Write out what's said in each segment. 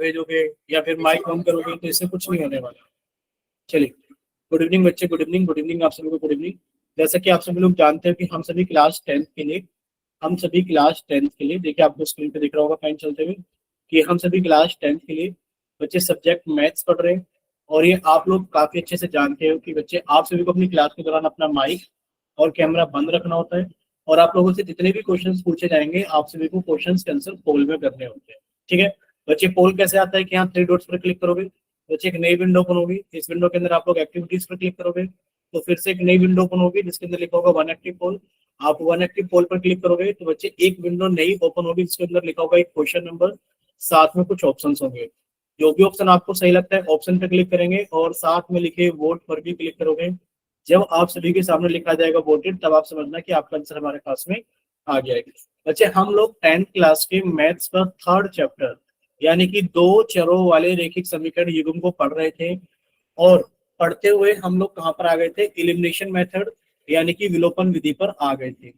भेजोगे या फिर माइक ऑन करोगे तो इससे कुछ नहीं होने वाला। चलिए, गुड इवनिंग बच्चे, गुड इवनिंग, गुड इवनिंग आप सभी को, गुड इवनिंग। जैसा कि आप सभी लोग जानते हैं कि हम सभी क्लास टेंथ के लिए देखिए आपको स्क्रीन पे दिख रहा होगा फैन चलते हुए कि हम सभी क्लास टेंथ के लिए बच्चे सब्जेक्ट मैथ्स पढ़ रहे हैं। और ये आप लोग काफी अच्छे से जानते हो कि बच्चे आप सभी को अपनी क्लास के दौरान अपना माइक और कैमरा बंद रखना होता है। और आप लोगों से जितने भी क्वेश्चंस पूछे जाएंगे आप सभी को क्वेश्चंस के आंसर पोल में करने होते हैं। ठीक है बच्चे, पोल कैसे आता है कि यहाँ थ्री डॉट्स पर क्लिक करोगे, बच्चे एक नई विंडो ओपन होगी। इस विंडो के अंदर आप लोग एक्टिविटीज पर क्लिक करोगे तो फिर से एक नई विंडो ओपन होगी जिसके अंदर लिखा होगा वन एक्टिव पोल। आप वन एक्टिव पोल पर क्लिक करोगे तो बच्चे एक विंडो नई ओपन होगी जिसके अंदर लिखा होगा एक क्वेश्चन नंबर, साथ में कुछ ऑप्शन होंगे। जो भी ऑप्शन आपको सही लगता है ऑप्शन पे क्लिक करेंगे और साथ में लिखे वोट पर भी क्लिक करोगे। जब आप सभी के सामने लिखा जाएगा वोटेड तब आप समझना कि आपका आंसर हमारे पास में आ गया है। बच्चे, हम लोग 10th क्लास के मैथ्स का थर्ड चैप्टर यानी कि दो चरों वाले रैखिक समीकरण युग्म को पढ़ रहे थे। और पढ़ते हुए हम लोग कहाँ पर आ गए थे, एलिमिनेशन मेथड यानी कि विलोपन विधि पर आ गए थे।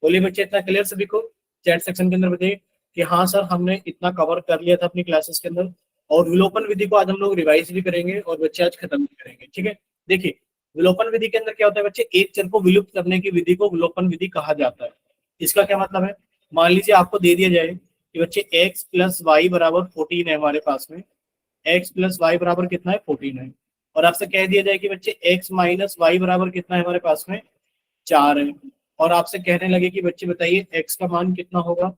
बोलिए बच्चे, इतना क्लियर सभी को? चैट सेक्शन के अंदर बताइए कि हाँ सर हमने इतना कवर कर लिया था अपनी क्लासेस के अंदर। और विलोपन विधि को आज हम लोग रिवाइज भी करेंगे और बच्चे आज खत्म भी करेंगे। ठीक है, देखिए विलोपन विधि के अंदर क्या होता है बच्चे, एक चर को विलुप्त करने की विधि को विलोपन विधि कहा जाता है। इसका क्या मतलब है, मान लीजिए आपको दे दिया जाए कि बच्चे x प्लस वाई बराबर 14 है हमारे पास में, x प्लस वाई बराबर कितना है 14 है। और आपसे कह दिया जाए कि बच्चे x माइनस वाई बराबर कितना है हमारे पास में 4 है। और आपसे कहने लगे कि बच्चे बताइए x का मान कितना होगा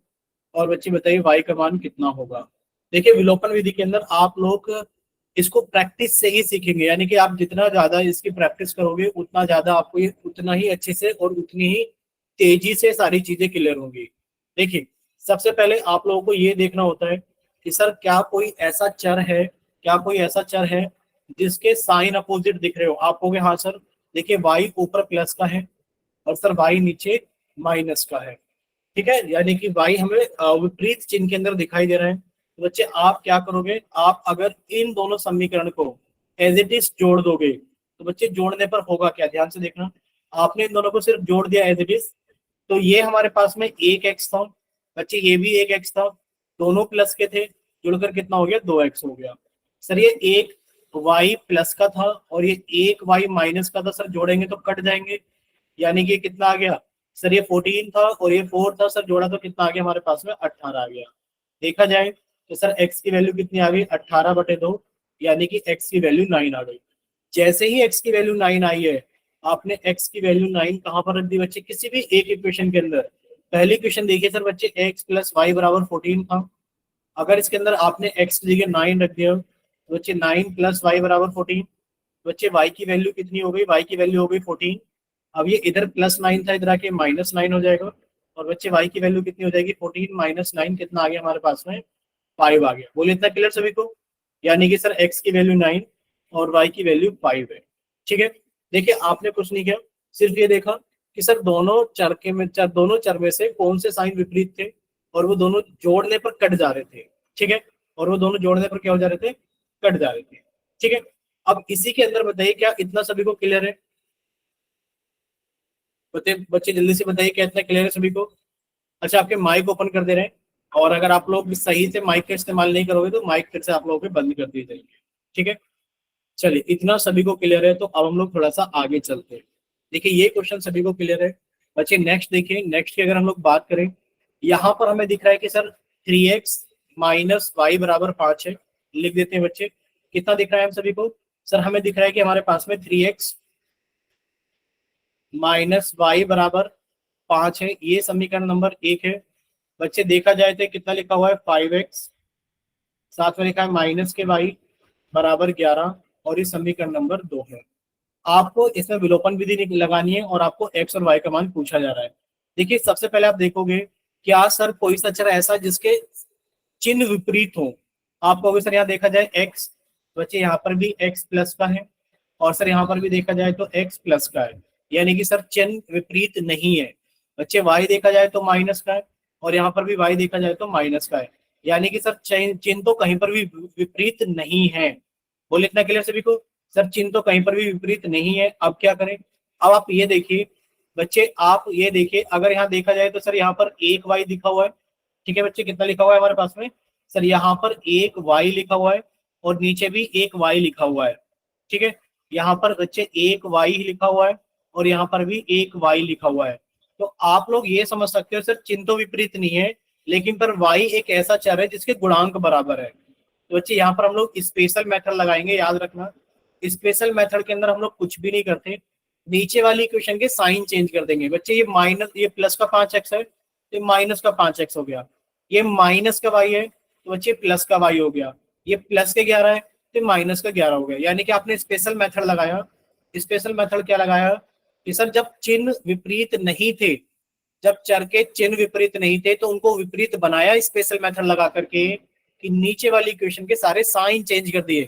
और बच्चे बताइए y का मान कितना होगा। देखिए विलोपन विधि के अंदर आप लोग इसको प्रैक्टिस से ही सीखेंगे, यानी कि आप जितना ज्यादा इसकी प्रैक्टिस करोगे उतना ज्यादा आपको ये उतना ही अच्छे से और उतनी ही तेजी से सारी चीजें क्लियर होंगी। देखिए सबसे पहले आप लोगों को ये देखना होता है कि सर क्या कोई ऐसा चर है जिसके साइन अपोजिट दिख रहे हो। आप कहोगे हाँ सर, देखिए y ऊपर प्लस का है और सर y नीचे माइनस का है। ठीक है, यानी कि y हमें विपरीत चिन्ह के अंदर दिखाई दे रहा है। तो बच्चे आप क्या करोगे, आप अगर इन दोनों समीकरण को एज इट इज जोड़ दोगे तो बच्चे जोड़ने पर होगा क्या, ध्यान से देखना। आपने इन दोनों को सिर्फ जोड़ दिया एज इट इज, तो ये हमारे पास में एक एक्स था बच्चे, ये भी एक एक्स था, दोनों प्लस के थे, जुड़कर कितना हो गया 2x हो गया। सर ये एक y प्लस का था और ये एक y माइनस का था, सर जोड़ेंगे तो कट जाएंगे, यानी कि कितना आ गया सर, ये 14 था और ये 4 था, सर जोड़ा तो कितना आ गया हमारे पास में 18 आ गया। देखा जाए तो सर x की वैल्यू कितनी आ गई 18/2, यानी कि x की वैल्यू 9 आ गई। जैसे ही x की वैल्यू 9 आई है, आपने x की वैल्यू 9 कहां पर रख दी बच्चे, किसी भी एक इक्वेशन के अंदर। पहली इक्वेशन देखिए सर बच्चे, x प्लस वाई बराबर 14 था। अगर इसके अंदर आपने x की जगह 9 रख दिया तो बच्चे 9 प्लस वाई बराबर 14, बच्चे y की वैल्यू कितनी हो गई, y की वैल्यू हो गई 14। अब ये इधर प्लस 9 था, इधर आके -9 हो जाएगा और बच्चे y की वैल्यू कितनी हो जाएगी 14 माइनस 9 कितना आ गया हमारे पास में 5 आ गया। बोलिए इतना क्लियर सभी को? यानी कि सर x की वैल्यू 9 और y की वैल्यू 5 है। ठीक है, देखिए आपने कुछ नहीं किया, सिर्फ ये देखा कि सर दोनों चर में से कौन से साइन विपरीत थे और वो दोनों जोड़ने पर कट जा रहे थे। ठीक है, और वो दोनों जोड़ने पर क्या हो जा रहे थे, कट जा रहे थे। ठीक है, अब इसी के अंदर बताइए क्या इतना सभी को क्लियर है? बच्चे जल्दी से बताइए क्या इतना क्लियर है सभी को? अच्छा, आपके माइक ओपन कर दे रहे हैं और अगर आप लोग सही से माइक का इस्तेमाल नहीं करोगे तो माइक फिर से आप लोगों के बंद कर दिए जाएंगे। ठीक है, चलिए इतना सभी को क्लियर है तो अब हम लोग थोड़ा सा आगे चलते हैं। देखिए ये क्वेश्चन सभी को क्लियर है बच्चे। नेक्स्ट देखिए, नेक्स्ट की अगर हम लोग बात करें, यहाँ पर हमें दिख रहा है कि सर 3x माइनस वाई बराबर 5 है। लिख देते हैं बच्चे, कितना दिख रहा है हम सभी को, सर हमें दिख रहा है कि हमारे पास में 3x माइनस वाई बराबर 5 है, ये समीकरण नंबर 1 है। बच्चे देखा जाए तो कितना लिखा हुआ है 5x, साथ में लिखा है माइनस के y बराबर 11 और ये समीकरण नंबर 2 है। आपको इसमें विलोपन विधि लगानी है और आपको x और y का मान पूछा जा रहा है। देखिए सबसे पहले आप देखोगे क्या सर कोई सा चर ऐसा जिसके चिन्ह विपरीत हो। आप कहोगे सर यहाँ देखा जाए x, बच्चे यहाँ पर भी x प्लस का है और सर यहाँ पर भी देखा जाए तो x प्लस का है, यानी कि सर चिन्ह विपरीत नहीं है। बच्चे y देखा जाए तो माइनस का है और यहाँ पर भी y देखा जाए तो माइनस का है, यानी कि सर चिन्ह तो कहीं पर भी विपरीत नहीं है। बोले इतना क्लियर सभी को? सर चिन्ह तो कहीं पर भी विपरीत नहीं है। अब क्या करें, अब आप ये देखिए बच्चे, आप ये देखिए अगर यहाँ देखा जाए तो सर यहाँ पर एक y दिखा हुआ है। ठीक है बच्चे, कितना लिखा हुआ है हमारे पास में सर यहाँ पर एक y लिखा हुआ है और नीचे भी एक y लिखा हुआ है, ठीक है। यहाँ पर बच्चे एक y लिखा हुआ है और यहाँ पर भी एक y लिखा हुआ है। तो आप लोग ये समझ सकते हो सर चिन्ह तो विपरीत नहीं है, लेकिन पर y एक ऐसा चर है जिसके गुणांक बराबर है। तो बच्चे यहाँ पर हम लोग स्पेशल मेथड लगाएंगे, याद रखना। स्पेशल मेथड के अंदर हम लोग कुछ भी नहीं करते, नीचे वाली इक्वेशन के साइन चेंज कर देंगे। बच्चे ये माइनस, ये प्लस का 5x है तो माइनस का 5x हो गया, ये माइनस का y है तो बच्चे प्लस का y हो गया, ये प्लस के 11 है तो माइनस का 11 हो गया। यानी कि आपने स्पेशल मेथड लगाया। स्पेशल मेथड क्या लगाया कि सर जब चिन्ह विपरीत नहीं थे, जब चर के चिन्ह विपरीत नहीं थे तो उनको विपरीत बनाया स्पेशल मेथड लगा करके कि नीचे वाली इक्वेशन के सारे साइन चेंज कर दिए।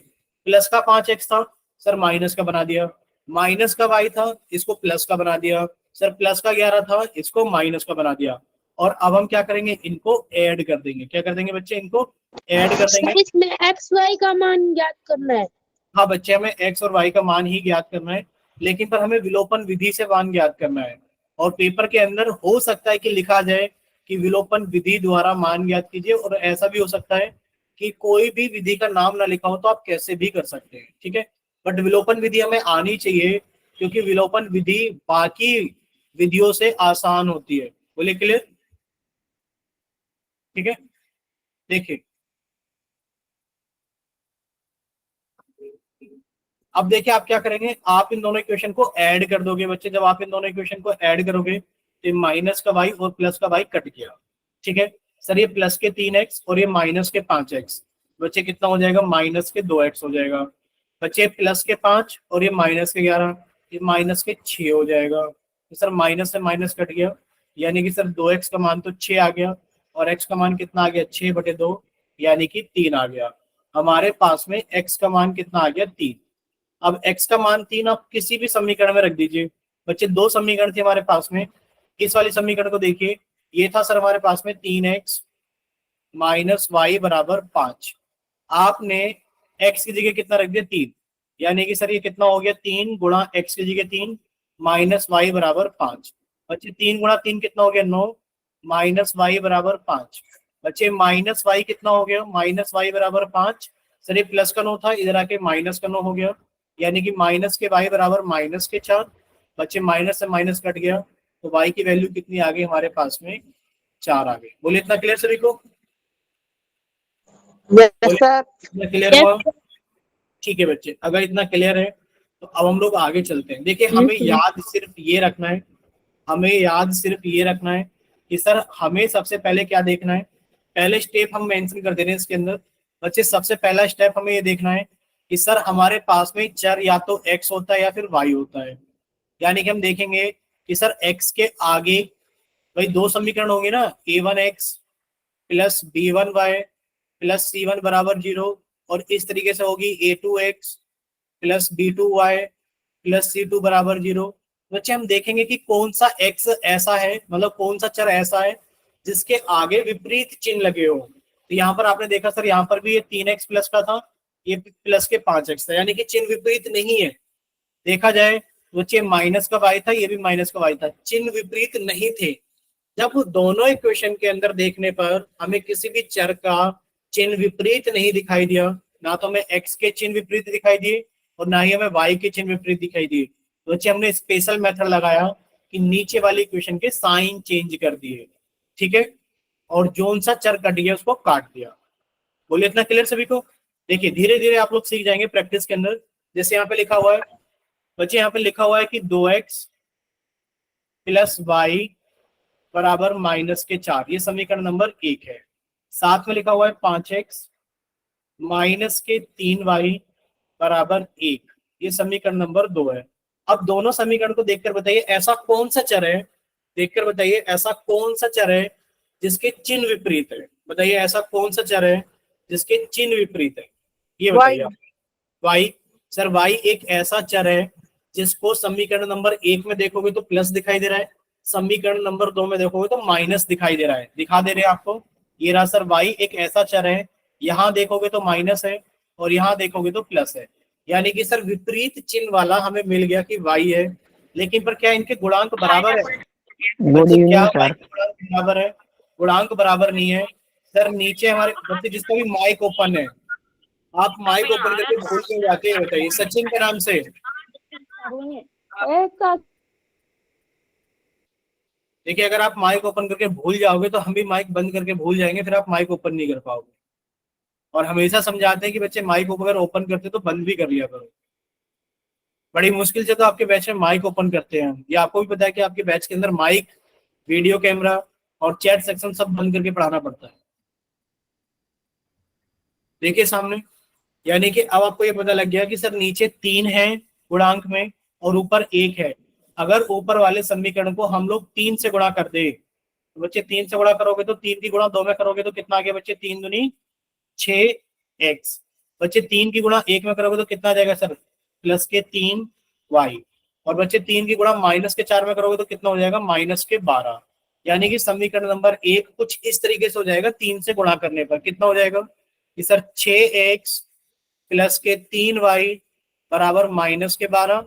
प्लस का 5x था सर माइनस का बना दिया, माइनस का y था इसको प्लस का बना दिया, सर प्लस का 11 था इसको माइनस का बना दिया। और अब हम क्या करेंगे, इनको ऐड कर देंगे। क्या कर देंगे बच्चे, इनको ऐड कर देंगे। इसमें एक्स वाई का मान ज्ञात करना है। हाँ बच्चे, हमें एक्स और वाई का मान ही ज्ञात करना है, लेकिन पर हमें विलोपन विधि से मान ज्ञात करना है। और पेपर के अंदर हो सकता है कि लिखा जाए कि विलोपन विधि द्वारा मान ज्ञात कीजिए, और ऐसा भी हो सकता है कि कोई भी विधि का नाम ना लिखा हो तो आप कैसे भी कर सकते हैं, ठीक है। बट विलोपन विधि हमें आनी चाहिए, क्योंकि विलोपन विधि बाकी विधियों से आसान होती है। बोले क्लियर, ठीक है। देखिए अब देखिए आप क्या करेंगे, आप इन दोनों इक्वेशन को ऐड कर दोगे बच्चे। जब आप इन दोनों इक्वेशन को ऐड करोगे तो माइनस का y और प्लस का y कट गया, ठीक है। सर ये प्लस के 3x और ये माइनस के 5x, बच्चे कितना हो जाएगा, माइनस के 2x हो जाएगा। बच्चे प्लस के 5 और ये माइनस के 11, ये माइनस के 6 हो जाएगा। तो सर माइनस से माइनस कट गया, यानी कि सर 2x का मान तो 6 आ गया, और x का मान कितना आ गया, 6/2, यानी कि 3 आ गया। हमारे पास में x का मान कितना आ गया, 3। अब x का मान 3 आप किसी भी समीकरण में रख दीजिए। बच्चे दो समीकरण थे हमारे पास में, इस वाले समीकरण को देखिए, ये था सर हमारे पास में 3x माइनस वाई बराबर 5। आपने x की जगह कितना रख दिया, 3, यानी कि सर ये कितना हो गया, 3 गुणा x की जगह 3 माइनस वाई बराबर 5। बच्चे 3 गुणा 3 कितना हो गया, 9 माइनस वाई बराबर 5। बच्चे माइनस वाई कितना हो गया, माइनस वाई बराबर 5। सर ये प्लस का 9 था, इधर आके माइनस का 9 हो गया, यानी कि माइनस के y बराबर माइनस के 4। बच्चे माइनस से माइनस कट गया तो y की वैल्यू कितनी आ गई हमारे पास में, 4 आ गई। बोले इतना क्लियर सभी को, इतना क्लियर हुआ, ठीक है बच्चे। अगर इतना क्लियर है तो अब हम लोग आगे चलते हैं। देखिए हमें याद सिर्फ ये रखना है, हमें याद सिर्फ ये रखना है कि सर हमें सबसे पहले क्या देखना है। पहले स्टेप हम मेंशन कर दे रहे हैं इसके अंदर। बच्चे सबसे पहला स्टेप हमें ये देखना है कि सर हमारे पास में चर या तो x होता है या फिर y होता है। यानी कि हम देखेंगे कि सर x के आगे भाई दो समीकरण होंगे ना, a1x plus b1y plus c1 बराबर 0, और इस तरीके से होगी a2x plus b2y plus c2 बराबर 0। बच्चे हम देखेंगे कि कौन सा x ऐसा है, मतलब कौन सा चर ऐसा है जिसके आगे विपरीत चिन्ह लगे हो। तो यहाँ पर आपने देखा सर यहाँ पर भी ये 3x प्लस का था, ये प्लस के 5x था, यानी कि चिन्ह विपरीत नहीं है। देखा जाए तो बच्चे माइनस का y था, ये भी माइनस का y था, चिन्ह विपरीत नहीं थे। जब दोनों इक्वेशन के अंदर देखने पर हमें किसी भी चर का चिन्ह विपरीत नहीं दिखाई दिया, ना तो हमें x के चिन्ह विपरीत दिखाई दिए और ना ही हमें y के चिन्ह विपरीत दिखाई दिए, तो बच्चे हमने स्पेशल मेथड लगाया कि नीचे वाली इक्वेशन के साइन चेंज कर दिए, ठीक है, और जोन सा चर कट गया उसको काट दिया। बोलिए इतना क्लियर सभी को। देखिए धीरे धीरे आप लोग सीख जाएंगे प्रैक्टिस के अंदर। जैसे यहाँ पे लिखा हुआ है बच्चे, यहाँ पे लिखा हुआ है कि 2x प्लस वाई बराबर माइनस के 4, ये समीकरण नंबर 1 है। साथ में लिखा हुआ है 5x माइनस के 3y बराबर 1, ये समीकरण नंबर 2 है। अब दोनों समीकरण को देखकर बताइए ऐसा कौन सा चर है, देखकर बताइए ऐसा कौन सा चर है जिसके चिन्ह विपरीत है। बताइए ऐसा कौन सा चर है जिसके चिन्ह विपरीत है, ये बताइए आप। y, सर y एक ऐसा चर है जिसको समीकरण नंबर 1 में देखोगे तो प्लस दिखाई दे रहा है, समीकरण नंबर 2 में देखोगे तो माइनस दिखाई दे रहा है। दिखा दे रहे हैं आपको, ये रहा सर y एक ऐसा चर है, यहाँ देखोगे तो माइनस है और यहाँ देखोगे तो प्लस है, यानी कि सर विपरीत चिन्ह वाला हमें मिल गया कि y है। लेकिन पर क्या इनके गुणांक बराबर है, क्या y के गुणांक बराबर है, गुणांक बराबर नहीं है। सर नीचे हमारे बच्चे जिसका भी माइक ओपन है, आप माइक ओपन करके भूल के जाते हैं, बताइए सचिन के नाम से। देखिए अगर आप माइक ओपन करके भूल जाओगे तो हम भी माइक बंद करके भूल जाएंगे, फिर आप माइक ओपन नहीं कर पाओगे। और हमेशा समझाते हैं कि बच्चे माइक अगर ओपन करते तो बंद भी कर लिया करो। बड़ी मुश्किल से तो आपके बैच में माइक ओपन करते हैं। ये आपको भी पता है कि आपके बैच के अंदर माइक, वीडियो कैमरा और चैट सेक्शन सब बंद करके पढ़ाना पड़ता है। देखिए सामने, यानी कि अब आपको ये पता लग गया कि सर नीचे 3 है गुणांक में और ऊपर 1 है। अगर ऊपर वाले समीकरण को हम लोग 3 से गुणा कर दे तो बच्चे 3 से गुणा करोगे तो 3 की गुणा 2 में करोगे तो कितना आ गया बच्चे, 3 दूनी 6x। बच्चे 3 की गुणा 1 में करोगे तो कितना आ जाएगा सर, प्लस के 3y। और बच्चे 3 की गुणा माइनस के 4 में करोगे तो कितना हो जाएगा, माइनस के 12। यानी कि समीकरण नंबर 1 कुछ इस तरीके से हो जाएगा 3 से गुणा करने पर। कितना हो जाएगा कि सर 6x प्लस के 3y बराबर माइनस के 12।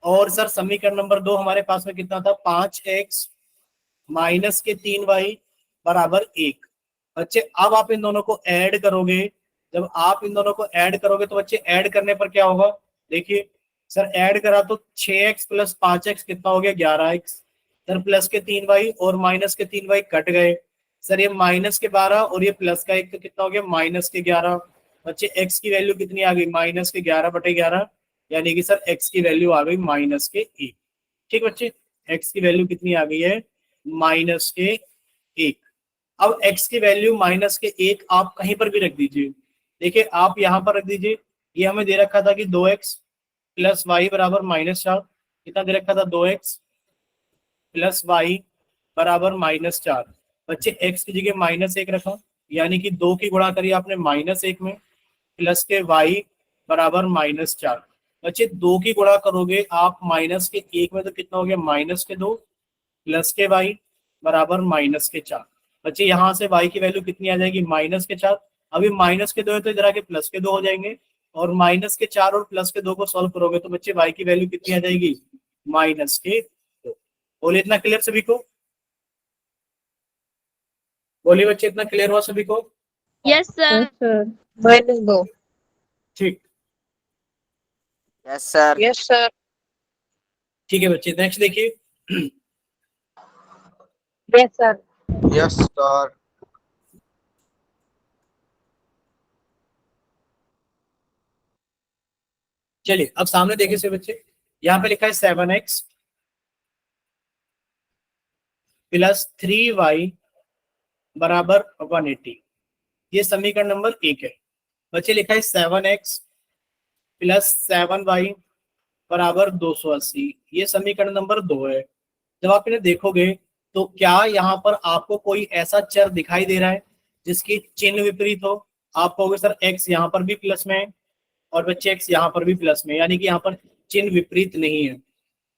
और सर समीकरण नंबर 2 हमारे पास में कितना था, 5x माइनस के 3y बराबर 1। बच्चे अब आप इन दोनों को ऐड करोगे, जब आप इन दोनों को ऐड करोगे तो बच्चे ऐड करने पर क्या होगा, देखिए सर ऐड करा तो 6x प्लस 5x कितना हो गया, 11x। सर प्लस के 3y और माइनस के 3y कट गए। सर ये माइनस के 12 और ये प्लस का 1 तो कितना हो गया, माइनस के 11। बच्चे x की वैल्यू कितनी आ गई, माइनस के 11/11। यानी कि सर x की वैल्यू आ गई माइनस के 1। ठीक बच्चे, x की वैल्यू कितनी आ गई है, माइनस के 1। अब x की वैल्यू माइनस के 1 आप कहीं पर भी रख दीजिए। देखिए आप यहाँ पर रख दीजिए, ये हमें दे रखा था कि 2x प्लस वाई बराबर -4। कितना दे रखा था, 2x प्लस वाई बराबर -4। बच्चे x की जगह -1 रखा, यानी कि 2 की गुणा करिए आपने -1 में, प्लस के y बराबर -4। बच्चे 2 की गुणा करोगे आप माइनस के 1 में तो कितना हो गया, -2 प्लस के y बराबर -4। बच्चे यहाँ से y की वैल्यू कितनी आ जाएगी, -4। अभी -2 है तो इधर आके +2 हो जाएंगे। और -4 और +2 को सॉल्व करोगे तो बच्चे y की वैल्यू कितनी आ जाएगी, -2। बोलिए इतना क्लियर सभी को, बोलिए बच्चे इतना क्लियर हुआ सभी को। Yes sir. -2। ठीक, यस सर। Yes sir. ठीक है बच्चे नेक्स्ट देखिए। Yes sir. Yes sir. चलिए अब सामने देखिए से बच्चे, यहाँ पे लिखा है 7x प्लस 3y बराबर 180। ये समीकरण नंबर 1 है। बच्चे लिखा है 7x प्लस 7y बराबर 280। ये समीकरण नंबर 2 है। जब आप इन्हें देखोगे तो क्या यहाँ पर आपको कोई ऐसा चर दिखाई दे रहा है जिसकी चिन्ह विपरीत हो। आप कहोगे सर x यहाँ पर भी प्लस में है और बच्चे x यहाँ पर भी प्लस में, यानी कि यहाँ पर चिन्ह विपरीत नहीं है।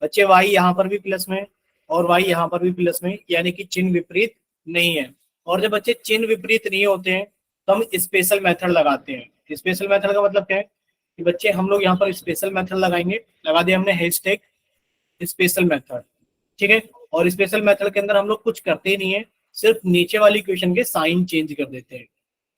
बच्चे y यहाँ पर भी प्लस में और y यहाँ पर भी प्लस में, यानी कि चिन्ह विपरीत नहीं है। और जब बच्चे चिन्ह विपरीत नहीं होते हैं तो हम स्पेशल मेथड लगाते हैं। स्पेशल मेथड का मतलब क्या है कि बच्चे हम लोग यहाँ पर स्पेशल मेथड लगाएंगे, लगा दिया हमने हैशटैग स्पेशल मेथड। ठीक है, और स्पेशल मेथड के अंदर हम लोग कुछ करते ही नहीं है, सिर्फ नीचे वाली इक्वेशन के साइन चेंज कर देते हैं।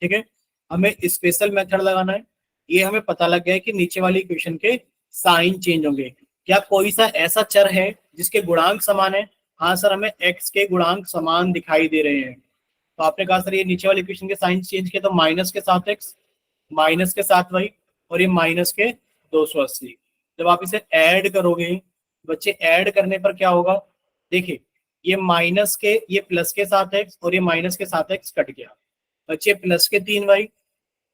ठीक है, हमें स्पेशल मेथड लगाना है। ये हमें पता लग गया है कि नीचे वाली इक्वेशन के साइन चेंज होंगे। क्या कोई सा ऐसा चर है जिसके गुणांक समान है, हाँ सर हमें x के गुणांक समान दिखाई दे रहे हैं। तो आपने कहा सर ये नीचे वाली इक्वेशन के साइन चेंज किया तो माइनस के साथ x, माइनस के साथ y और ये माइनस के 280। जब आप इसे ऐड करोगे बच्चे, ऐड करने पर क्या होगा, देखिए ये माइनस के, ये प्लस के साथ x और ये माइनस के साथ x कट गया। बच्चे प्लस के 3y,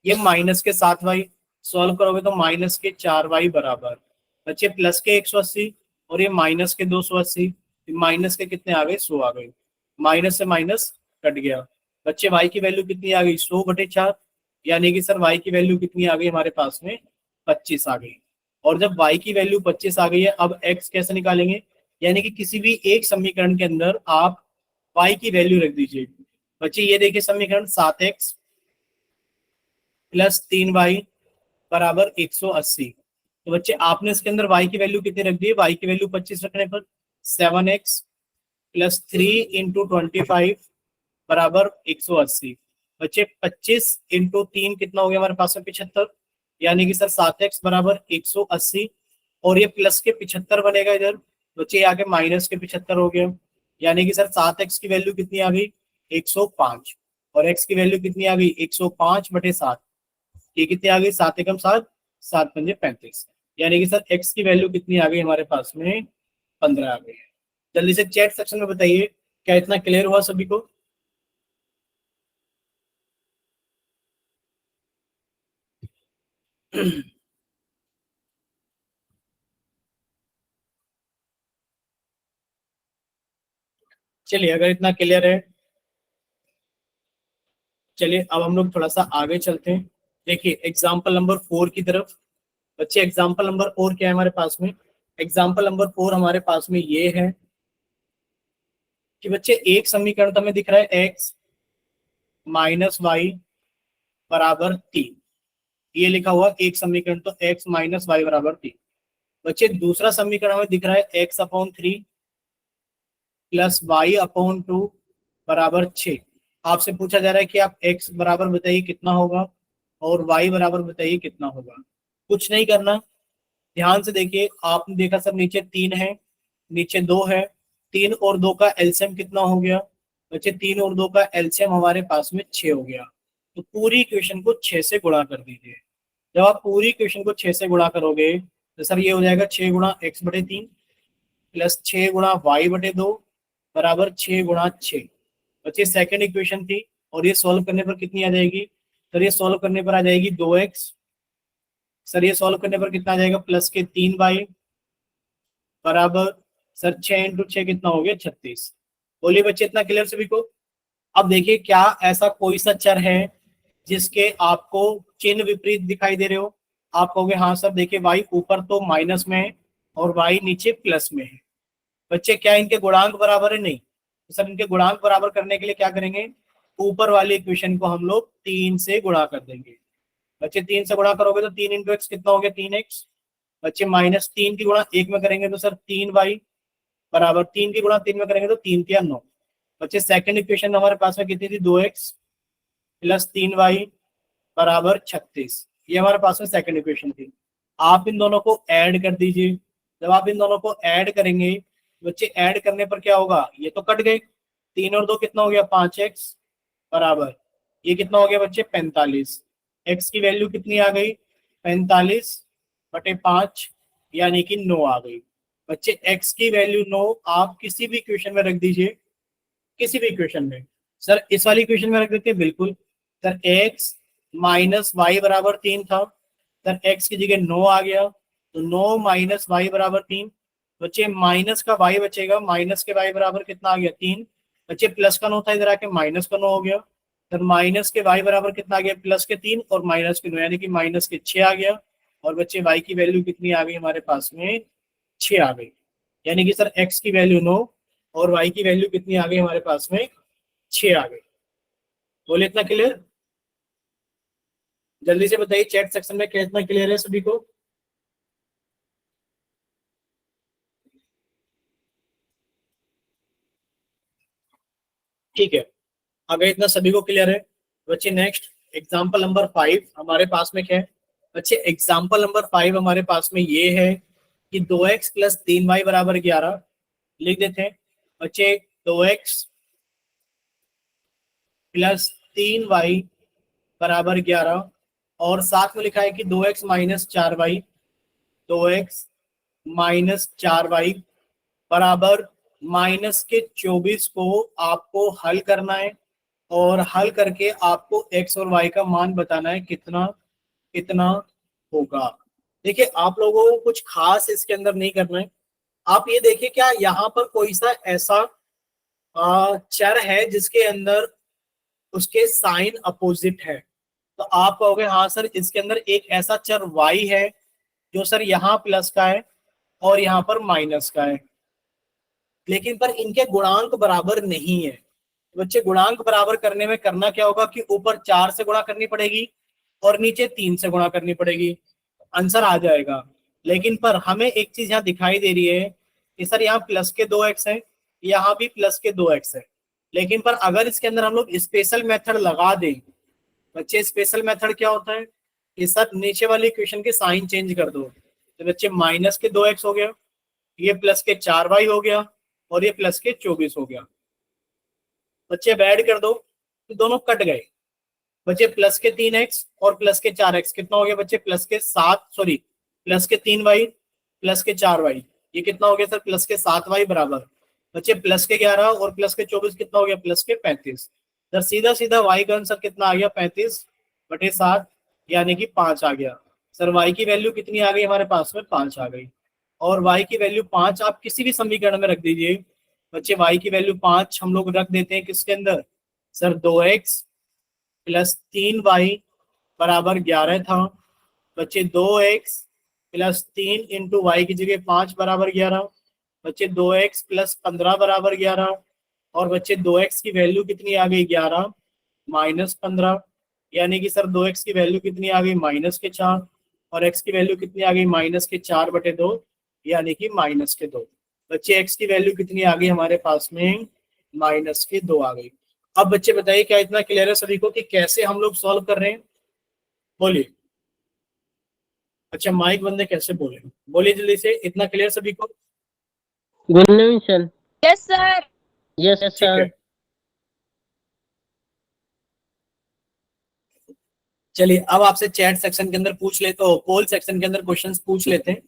ये माइनस के 7y, सॉल्व करोगे तो माइनस के 4y बराबर। बच्चे प्लस के 180 और ये माइनस के 280, माइनस के कितने आ गए, 100 आ गए। माइनस से माइनस कट गया। बच्चे y की वैल्यू कितनी आ गई, 100/4, यानी कि सर y की वैल्यू कितनी आ गई हमारे पास में, 25 आ गई। और जब y की वैल्यू 25 आ गई है, अब x कैसे निकालेंगे, यानी कि किसी भी एक समीकरण के अंदर आप y की वैल्यू रख दीजिए। बच्चे ये देखिए समीकरण 7x प्लस 3y बराबर 180। तो बच्चे आपने इसके अंदर y की वैल्यू कितनी रख दी है, y की वैल्यू 25 रखने पर 7x प्लस 3 × 25 बराबर 180। बच्चे 25 इंटू 3 कितना हो गया हमारे पास में 75, यानी कि सर 7x बराबर 180, और ये प्लस के 75 बनेगा इधर, बच्चे आगे माइनस के 75 हो गया, यानी कि सर 7x की वैल्यू कितनी आ गई 105, और x की वैल्यू कितनी आ गई 105/7, ये कितनी आ गई 7 एकम 7, 7 पंजे 35, यानी कि सर x की वैल्यू कितनी आ गई हमारे पास में 15 आ गई है। जल्दी से चैट सेक्शन में बताइए क्या इतना क्लियर हुआ सभी को? चलिए अगर इतना क्लियर है, चलिए अब हम लोग थोड़ा सा आगे चलते हैं। देखिए एग्जाम्पल नंबर 4 की तरफ। बच्चे एग्जाम्पल नंबर 4 क्या है हमारे पास में? एग्जाम्पल नंबर 4 हमारे पास में ये है कि बच्चे एक समीकरण तो हमें दिख रहा है x माइनस वाई बराबर 3, ये लिखा हुआ एक समीकरण, तो x माइनस वाई बराबर 3। बच्चे दूसरा समीकरण हमें दिख रहा है x/3 प्लस y/2 बराबर 6। आपसे पूछा जा रहा है कि आप x बराबर बताइए कितना होगा और y बराबर बताइए कितना होगा। कुछ नहीं करना, ध्यान से देखिए, आपने देखा सब नीचे 3 है, नीचे 2 है, 3 और 2 का एलसीएम कितना हो गया बच्चे? 3 और 2 का एलसीएम हमारे पास में 6 हो गया। तो पूरी इक्वेशन को 6 से गुणा कर दीजिए। जब आप पूरी इक्वेशन को 6 से गुणा करोगे तो सर ये हो जाएगा 6 गुणा x/3 प्लस 6 गुणा y/2 बराबर 6 गुणा 6। बच्चे सेकंड इक्वेशन थी, और ये सॉल्व करने पर कितनी आ जाएगी? सर ये सॉल्व करने पर आ जाएगी 2x। सर ये सॉल्व करने पर कितना आ जाएगा? प्लस के 3y बराबर सर 6 इंटू 6 कितना हो गया 36। बोलिए बच्चे इतना क्लियर सभी को? अब देखिए क्या ऐसा कोई सा चर है जिसके आपको चिन्ह विपरीत दिखाई दे रहे हो? आप कहोगे हाँ सर, देखिए y ऊपर तो माइनस में है और y नीचे प्लस में है। बच्चे क्या इनके गुणांक बराबर है? नहीं। तो सर इनके गुणांक बराबर करने के लिए क्या करेंगे? ऊपर वाली इक्वेशन को हम लोग 3 से गुणा कर देंगे। बच्चे 3 से गुणा करोगे तो 3 इंटू एक्स कितना हो गया 3x। बच्चे माइनस 3 की गुणा 1 में करेंगे तो सर 3y बराबर 3 की गुणा 3 में करेंगे तो 3 या 9। बच्चे सेकंड इक्वेशन हमारे पास में कितनी थी? 2x प्लस 3y बराबर 36, ये हमारे पास में सेकंड इक्वेशन थी। आप इन दोनों को ऐड कर दीजिए। जब आप इन दोनों को ऐड करेंगे बच्चे, ऐड करने पर क्या होगा? ये तो कट गए, 3 और 2 कितना हो गया 5x बराबर, ये कितना हो गया बच्चे 45। x की वैल्यू कितनी आ गई? 45/5, यानी कि 9 आ गई। बच्चे x की वैल्यू 9 आप किसी भी इक्वेशन में रख दीजिए, किसी भी इक्वेशन में। सर इस वाली इक्वेशन में रख देते हैं, बिल्कुल। सर x माइनस वाई बराबर 3 था, सर x की जगह 9 आ गया, तो 9 माइनस वाई बराबर 3। बच्चे माइनस का y बचेगा, माइनस के y बराबर कितना आ गया 3। बच्चे प्लस का 9 था, इधर आके माइनस का 9 हो गया, सर माइनस के y बराबर कितना आ गया? प्लस के 3 और माइनस के 9, यानी कि माइनस के 6 आ गया। और बच्चे y की वैल्यू कितनी आ गई हमारे पास में? 6 आ गई, यानी कि सर x की वैल्यू 9 और y की वैल्यू कितनी आ गई हमारे पास में? 6 आ गई। बोले इतना क्लियर? जल्दी से बताइए चैट सेक्शन में क्या इतना क्लियर है सभी को? ठीक है, अगर इतना सभी को क्लियर है बच्चे, नेक्स्ट एग्जांपल नंबर 5 हमारे पास में क्या है? बच्चे एग्जांपल नंबर 5 हमारे पास में ये है कि 2x प्लस 3y बराबर 11। लिख देते हैं बच्चे, 2x प्लस 3y बराबर 11, और साथ में लिखा है कि 2x minus 4y, 2x minus 4y बराबर माइनस के 24 को आपको हल करना है, और हल करके आपको x और y का मान बताना है कितना कितना होगा। देखिए आप लोगों को कुछ खास इसके अंदर नहीं करना है। आप ये देखिए क्या यहाँ पर कोई सा ऐसा चर है जिसके अंदर उसके साइन अपोजिट है? तो आप कहोगे हाँ सर, इसके अंदर एक ऐसा चर y है जो सर यहाँ प्लस का है और यहाँ पर माइनस का है, लेकिन पर इनके गुणांक बराबर नहीं है। बच्चे गुणांक बराबर करने में करना क्या होगा कि ऊपर 4 से गुणा करनी पड़ेगी और नीचे 3 से गुणा करनी पड़ेगी, आंसर आ जाएगा। लेकिन पर हमें एक चीज यहाँ दिखाई दे रही है कि सर यहाँ प्लस के 2x है, यहाँ भी प्लस के 2x है, लेकिन पर अगर इसके अंदर हम लोग स्पेशल मेथड लगा दें बच्चे स्पेशल मेथड क्या होता है, इस साथ नीचे वाली इक्वेशन के साइन चेंज कर दो। तो बच्चे माइनस के 2x हो गया, ये प्लस के 4y हो गया, और ये प्लस के 24 हो गया। बच्चे अब ऐड कर दो तो दोनों कट गए। बच्चे प्लस के 3x और प्लस के 4x कितना हो गया बच्चे, प्लस के 7 सॉरी प्लस के 3y प्लस के 4y, ये कितना हो गया सर, प्लस के 7y बराबर बच्चे प्लस के 11 और प्लस के 24 कितना हो गया, प्लस के 35। सर सीधा सीधा y का आंसर कितना आ गया, 35/7 यानी कि 5 आ गया। सर y की वैल्यू कितनी आ गई हमारे पास में, 5 आ गई। और y की वैल्यू 5 आप किसी भी समीकरण में रख दीजिए। बच्चे y की वैल्यू 5 हम लोग रख देते हैं किसके अंदर, सर 2x प्लस 3y बराबर 11 था। बच्चे 2x प्लस 3 इंटू वाई की जगह 5 बराबर 11। बच्चे 2x प्लस 15 बराबर 11। और बच्चे 2x की वैल्यू कितनी आ गई, 11 माइनस 15, यानी कि सर 2x की वैल्यू कितनी आ गई, -4। और x की वैल्यू कितनी आ गई, -4/2 यानी कि -2। बच्चे x की वैल्यू कितनी आ गई हमारे पास में, -2 आ गई। अब बच्चे बताइए क्या इतना क्लियर है सभी को कि कैसे हम लोग सॉल्व कर रहे हैं, बोलिए। अच्छा माइक बंदे कैसे बोले, बोलिए जल्दी से, इतना क्लियर सभी को। Good evening sir. Yes sir. Yes ठीक है, सर। चलिए अब आपसे चैट सेक्शन के अंदर पूछ लेते हो, पोल सेक्शन के अंदर क्वेश्चंस पूछ लेते हैं।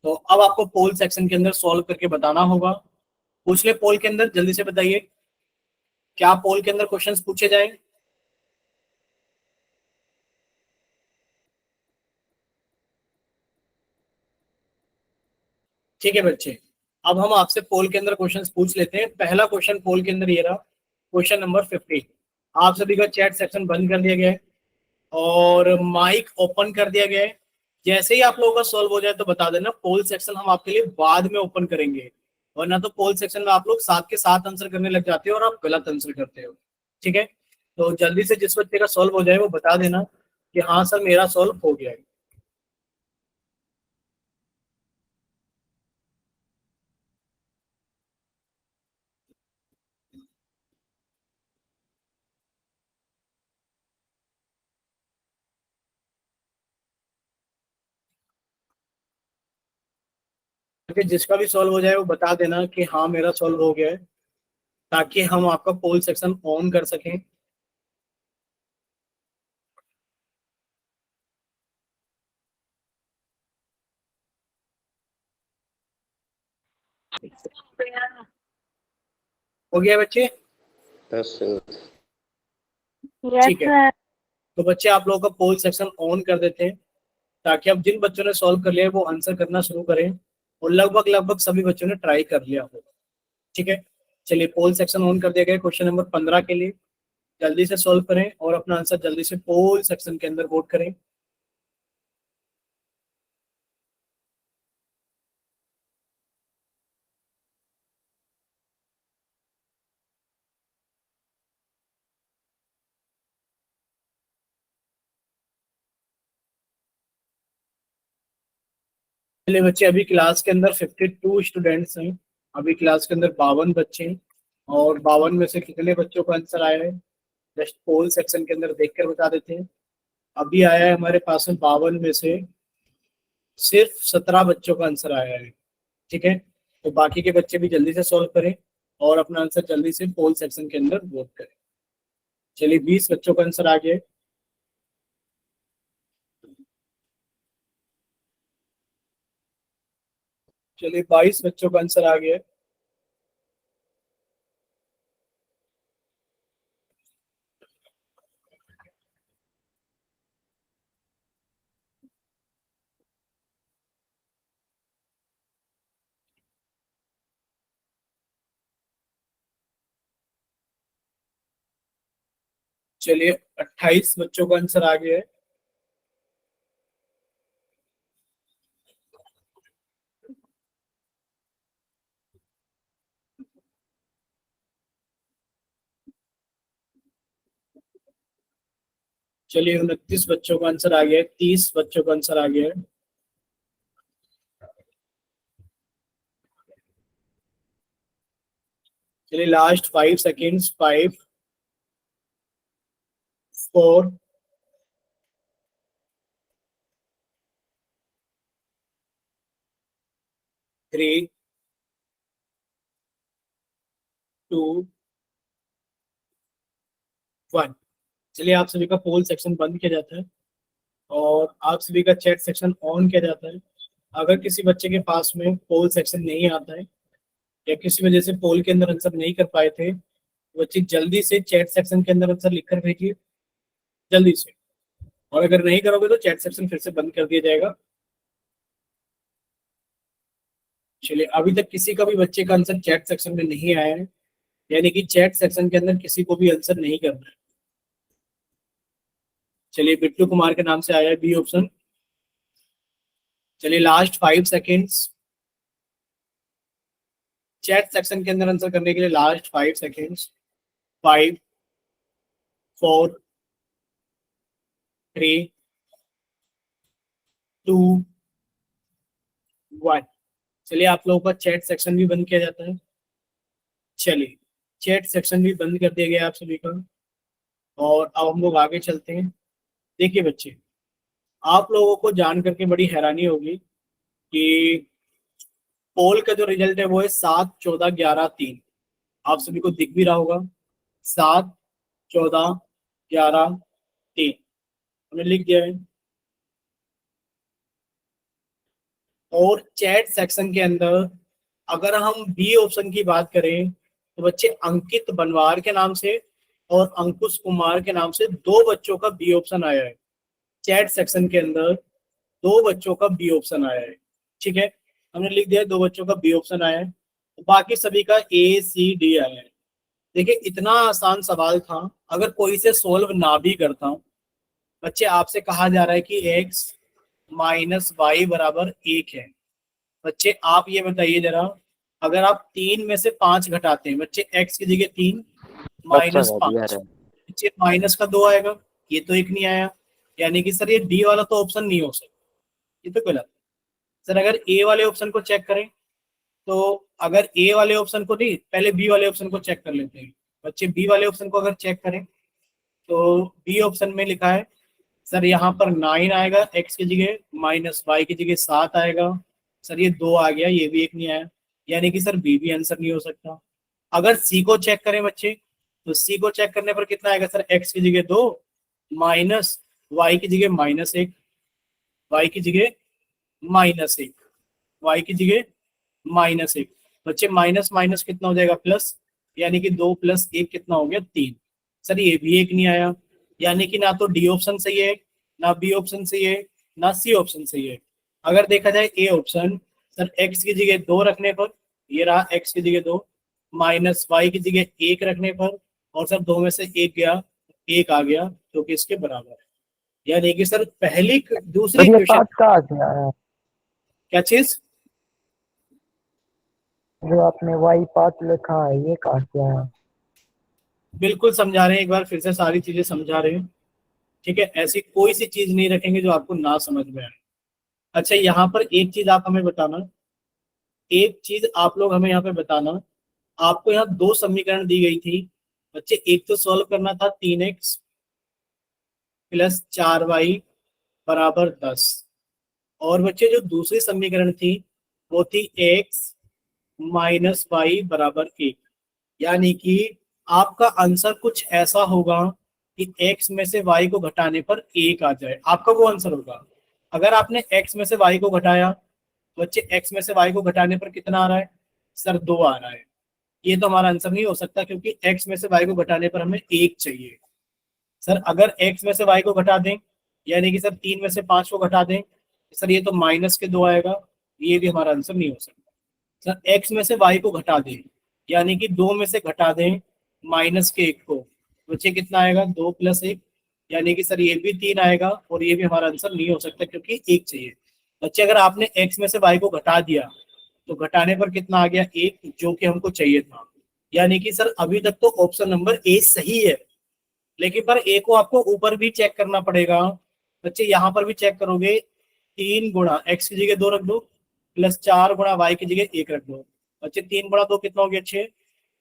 तो अब आपको पोल सेक्शन के अंदर सॉल्व करके बताना होगा। पूछ ले पोल के अंदर, जल्दी से बताइए क्या पोल के अंदर क्वेश्चंस पूछे जाए। ठीक है बच्चे, अब हम आपसे पोल के अंदर क्वेश्चंस पूछ लेते हैं। पहला क्वेश्चन पोल के अंदर ये रहा, क्वेश्चन नंबर 50। आप सभी का चैट सेक्शन बंद कर दिया गया है और माइक ओपन कर दिया गया है। जैसे ही आप लोगों का सॉल्व हो जाए तो बता देना, पोल सेक्शन हम आपके लिए बाद में ओपन करेंगे, वरना तो पोल सेक्शन में आप लोग साथ के साथ आंसर करने लग जाते हो और आप गलत आंसर करते हो। ठीक है, तो जल्दी से जिस बच्चे का सॉल्व हो जाए वो बता देना कि हाँ सर मेरा सॉल्व हो गया है। क्योंकि जिसका भी सॉल्व हो जाए वो बता देना कि हाँ मेरा सॉल्व हो गया है, ताकि हम आपका पोल सेक्शन ऑन कर सकें। हो गया बच्चे, यस सर। यस ठीक है। सर। तो बच्चे आप लोगों का पोल सेक्शन ऑन कर देते हैं, ताकि अब जिन बच्चों ने सॉल्व कर लिया है वो आंसर करना शुरू करें, और लगभग लगभग सभी बच्चों ने ट्राई कर लिया हो। ठीक है, चलिए पोल सेक्शन ऑन कर दिया गया क्वेश्चन नंबर 15 के लिए। जल्दी से सॉल्व करें और अपना आंसर जल्दी से पोल सेक्शन के अंदर वोट करें। चलिए बच्चे, अभी क्लास के अंदर 52 स्टूडेंट्स हैं। अभी क्लास के अंदर 52 बच्चे हैं, और 52 में से कितने बच्चों का आंसर आया है जस्ट पोल सेक्शन के अंदर देखकर बता देते हैं। अभी आया है हमारे पास में 52 में से सिर्फ 17 बच्चों का आंसर आया है। ठीक है, तो बाकी के बच्चे भी जल्दी से सॉल्व करें और अपना आंसर जल्दी से पोल सेक्शन के अंदर वोट करें। चलिए 20 बच्चों का आंसर आ गया है। चलिए 22 बच्चों का आंसर आ गया है। चलिए 28 बच्चों का आंसर आ गया है। चलिए 29 बच्चों का आंसर आ गया है। 30 बच्चों का आंसर आ गया है। चलिए लास्ट 5 सेकेंड्स, 5 4 3 2 1। चलिए आप सभी का पोल सेक्शन बंद किया जाता है और आप सभी का चैट सेक्शन ऑन किया जाता है। अगर किसी बच्चे के पास में पोल सेक्शन नहीं आता है या किसी वजह से पोल के अंदर आंसर नहीं कर पाए थे, बच्चे जल्दी से चैट सेक्शन के अंदर आंसर लिखकर भेजिए, जल्दी से। और अगर नहीं करोगे तो चैट सेक्शन फिर से बंद कर दिया जाएगा। चलिए अभी तक किसी का भी बच्चे का आंसर चैट सेक्शन में नहीं आया है, यानी कि चैट सेक्शन के अंदर किसी को भी आंसर नहीं करना है। चलिए बिट्टू कुमार के नाम से आया है बी ऑप्शन। चलिए लास्ट 5 सेकेंड्स चैट सेक्शन के अंदर आंसर करने के लिए, लास्ट 5 सेकेंड्स। 5 4 3 2 1। चलिए आप लोगों का चैट सेक्शन भी बंद किया जाता है। चलिए चैट सेक्शन भी बंद कर दिया गया आप सभी का और अब हम लोग आगे चलते हैं। देखिए बच्चे, आप लोगों को जान करके बड़ी हैरानी होगी कि पोल का जो रिजल्ट है वो है 7 14 11 3। आप सभी को दिख भी रहा होगा 7 14 11 3 हमने लिख दिया है। और चैट सेक्शन के अंदर अगर हम बी ऑप्शन की बात करें तो बच्चे अंकित बनवार के नाम से और अंकुश कुमार के नाम से 2 बच्चों का बी ऑप्शन आया है। चैट सेक्शन के अंदर 2 बच्चों का बी ऑप्शन आया है। ठीक है, हमने लिख दिया 2 बच्चों का बी ऑप्शन आया है, तो बाकी सभी का ए सी डी आया है। देखिए इतना आसान सवाल था, अगर कोई से सोल्व ना भी करता हूं बच्चे, आपसे कहा जा रहा है कि x माइनस वाई बराबर 1 है। बच्चे आप ये बताइए जरा, अगर आप 3 में से 5 घटाते हैं बच्चे, x की जगह 3 माइनस 5, बच्चे माइनस का 2 आएगा, ये तो 1 नहीं आया, यानी कि सर ये डी वाला तो ऑप्शन नहीं हो सकता, ये तो गलत है। सर अगर ए वाले ऑप्शन को चेक करें तो अगर ए वाले ऑप्शन को नहीं, पहले बी वाले ऑप्शन को चेक कर लेते हैं बच्चे। बी वाले ऑप्शन को अगर चेक करें तो बी ऑप्शन में लिखा है सर यहाँ पर 9 आएगा x की जगह, माइनस वाई की जगह 7 आएगा। सर ये 2 आ गया, ये भी 1 नहीं आया, यानी कि सर बी भी आंसर नहीं हो सकता। अगर सी को चेक करें बच्चे तो सी को चेक करने पर कितना आएगा सर, x की जगह 2 माइनस वाई की जगह -1, वाई की जगह -1, वाई की जगह -1। बच्चे माइनस माइनस कितना हो जाएगा प्लस, यानी कि 2 + 1 कितना हो गया 3। सर ये भी 1 नहीं आया, यानी कि ना तो डी ऑप्शन सही है, ना बी ऑप्शन सही है, ना सी ऑप्शन सही है। अगर देखा जाए ए ऑप्शन, सर x की जगह 2 रखने पर, ये रहा x की जगह 2, माइनस वाई की जगह 1 रखने पर, और सर 2 में से 1 गया, 1 आ गया, जो कि इसके बराबर है। यानी कि सर पहली दूसरी क्वेश्चन क्या चीज, जो आपने y5 लिखा है ये कहाँ से आया? बिल्कुल समझा रहे हैं, एक बार फिर से सारी चीजें समझा रहे हैं। ठीक है, ऐसी कोई सी चीज नहीं रखेंगे जो आपको ना समझ में आए। अच्छा यहाँ पर एक चीज आप हमें बताना, एक चीज आप लोग हमें यहाँ पे बताना, आपको यहाँ 2 समीकरण दी गई थी बच्चे। एक तो सॉल्व करना था 3x + 4y बराबर 10, और बच्चे जो दूसरी समीकरण थी वो थी x माइनस वाई बराबर 1। यानी कि आपका आंसर कुछ ऐसा होगा कि x में से y को घटाने पर 1 आ जाए, आपका वो आंसर होगा। अगर आपने x में से y को घटाया बच्चे, x में से y को घटाने पर कितना आ रहा है सर, 2 आ रहा है। ये तो हमारा आंसर नहीं हो सकता क्योंकि x में से y को घटाने पर हमें 1 चाहिए। सर अगर x में से y को घटा दें, यानी कि सर 3 में से 5 को घटा दें, सर ये तो -2 आएगा, ये भी हमारा आंसर नहीं हो सकता। सर x में से y को घटा दें, यानी कि 2 में से घटा दें -1 को, बच्चे कितना आएगा 2 + 1, यानी कि सर ये भी 3 आएगा, और ये भी हमारा आंसर नहीं हो सकता क्योंकि 1 चाहिए। बच्चे अगर आपने x में से y को घटा दिया तो घटाने पर कितना आ गया 1, जो कि हमको चाहिए था। यानी कि सर अभी तक तो ऑप्शन नंबर ए सही है, लेकिन पर ए को आपको ऊपर भी चेक करना पड़ेगा। बच्चे यहाँ पर भी चेक करोगे, 3 गुणा x की जगह 2 रख दो, + 4 गुणा y की जगह 1 रख दो। बच्चे 3 गुणा 2 कितना हो गया 6,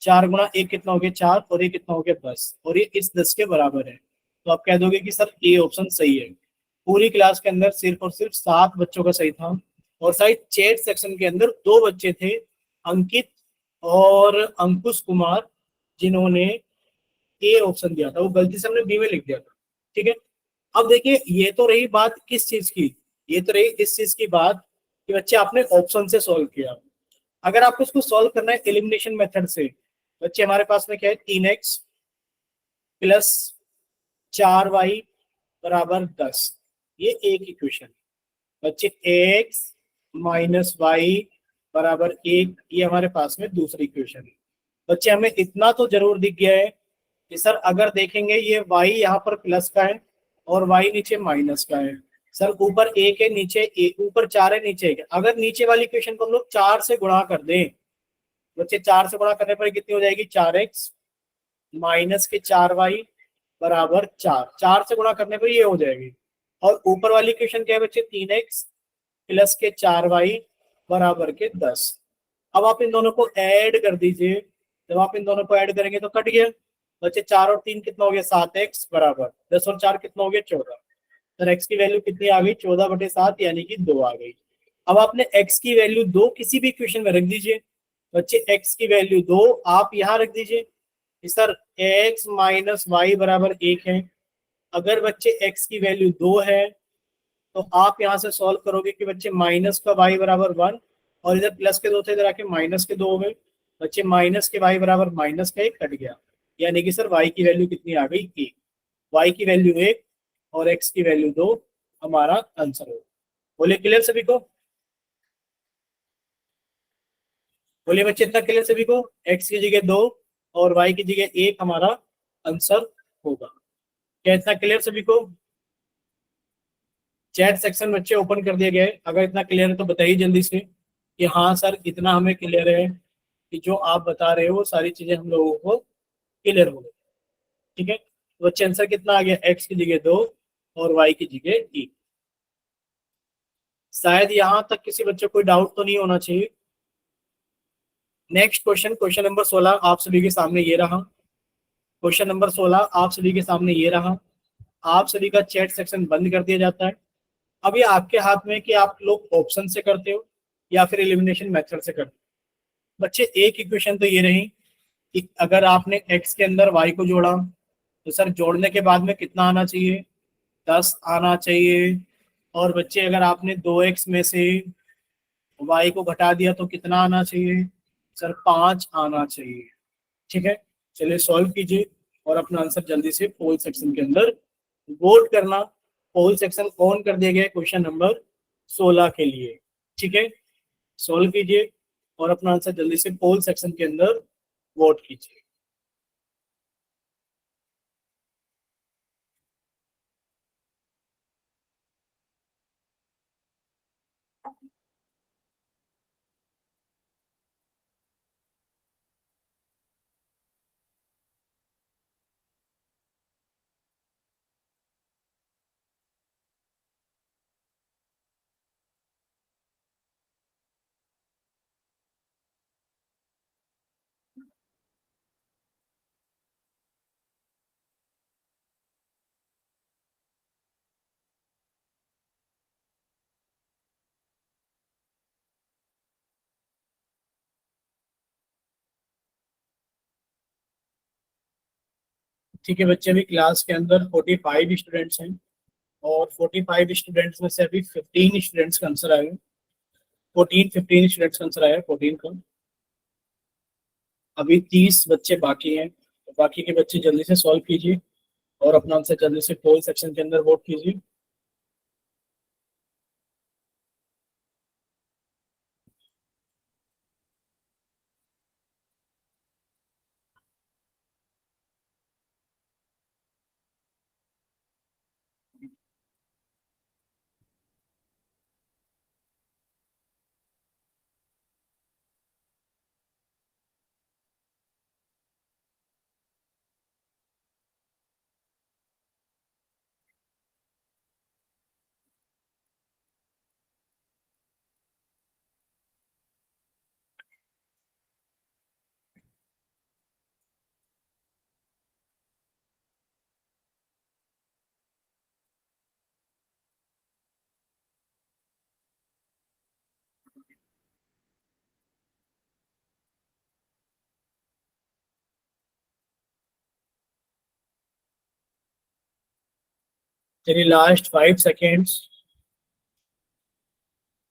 4 गुणा 1 कितना हो गया 4, और ये कितना हो गया 10, और ये इस 10 के बराबर है। तो आप कह दोगे कि सर ए ऑप्शन सही है। पूरी क्लास के अंदर सिर्फ और सिर्फ 7 बच्चों का सही था और शायद चैट सेक्शन के अंदर दो बच्चे थे, अंकित और अंकुश कुमार, जिन्होंने ए ऑप्शन दिया था, वो गलती से हमने बी में लिख दिया था। ठीक है, अब देखिए ये तो रही बात किस चीज की, ये तो रही इस चीज की बात कि बच्चे आपने ऑप्शन से सॉल्व किया। अगर आपको इसको सॉल्व करना है एलिमिनेशन मेथड से, बच्चे हमारे पास में क्या है, 3x प्लस 4y बराबर 10, ये एक इक्वेशन। बच्चे x माइनस वाई बराबर 1, ये हमारे पास में दूसरी इक्वेशन है। बच्चे हमें इतना तो जरूर दिख गया है कि सर अगर देखेंगे ये y यहाँ पर प्लस का है और y नीचे माइनस का है। सर ऊपर 1 है, नीचे ऊपर 4 है, नीचे 1 है। अगर नीचे वाली इक्वेशन को हम लोग 4 से गुणा कर दें, बच्चे 4 से गुणा करने पर कितनी हो जाएगी, 4x माइनस के 4y बराबर 4, 4 से गुणा करने पर ये हो जाएगी। और ऊपर वाली इक्वेशन क्या है बच्चे, 3x प्लस के 4y बराबर के 10। अब आप इन दोनों को ऐड कर दीजिए, जब आप इन दोनों को ऐड करेंगे तो कट गया बच्चे, 4 और 3 कितना हो गया, 7x बराबर 10 और 4 कितना हो गया, 14। तो x की वैल्यू कितनी आ गई, 14/7 यानी कि 2 आ गई। अब आपने x की वैल्यू 2 किसी भी इक्वेशन में रख दीजिए, बच्चे x की वैल्यू 2 आप यहाँ रख दीजिए कि सर x माइनस वाई बराबर 1 है। अगर बच्चे x की वैल्यू 2 है तो आप यहाँ से सॉल्व करोगे कि बच्चे माइनस का y बराबर 1, और इधर प्लस के 2 थे, इधर आके माइनस के 2 हो गए। बच्चे माइनस के y बराबर माइनस का 1 कट गया, यानी कि सर y की वैल्यू कितनी आ गई, 1। y की वैल्यू 1 और x की वैल्यू 2 हमारा आंसर हो। बोले क्लियर सभी को, बोलिए बच्चे इतना क्लियर सभी को, x की जगह 2 और y की जगह 1 हमारा आंसर होगा। क्या इतना क्लियर सभी को? चैट सेक्शन बच्चे ओपन कर दिया गया है, अगर इतना क्लियर है तो बताइए जल्दी से कि हाँ सर इतना हमें क्लियर है कि जो आप बता रहे हो वो सारी चीजें हम लोगों को क्लियर हो गई। ठीक है, तो बच्चे आंसर कितना आ गया, x की जगह 2 और y की जगह 1। शायद यहाँ तक किसी बच्चे को कोई डाउट तो नहीं होना चाहिए। नेक्स्ट क्वेश्चन, क्वेश्चन नंबर 16 आप सभी के सामने ये रहा। क्वेश्चन नंबर 16 आप सभी के सामने ये रहा। आप सभी का चैट सेक्शन बंद कर दिया जाता है। अब ये आपके हाथ में कि आप लोग ऑप्शन से करते हो या फिर एलिमिनेशन मेथड से करते हो। बच्चे एक इक्वेशन तो ये रही कि अगर आपने x के अंदर y को जोड़ा तो सर जोड़ने के बाद में कितना आना चाहिए, 10 आना चाहिए। और बच्चे अगर आपने 2x में से y को घटा दिया तो कितना आना चाहिए, सर 5 आना चाहिए। ठीक है, चलिए सॉल्व कीजिए और अपना आंसर जल्दी से पोल सेक्शन के अंदर वोट करना। पोल सेक्शन ऑन कर दिया गया है क्वेश्चन नंबर 16 के लिए। ठीक है, सॉल्व कीजिए और अपना आंसर जल्दी से पोल सेक्शन के अंदर वोट कीजिए। ठीक है बच्चे, अभी क्लास के अंदर 45 स्टूडेंट्स हैं और 45 स्टूडेंट्स में से अभी 15 स्टूडेंट्स का आंसर आया। 15 स्टूडेंट्स का आंसर आया, 14 का। अभी 30 बच्चे बाकी हैं, तो बाकी के बच्चे जल्दी से सॉल्व कीजिए और अपना आंसर जल्दी से पोल सेक्शन के अंदर वोट कीजिए। चलिए लास्ट 5 सेकेंड्स।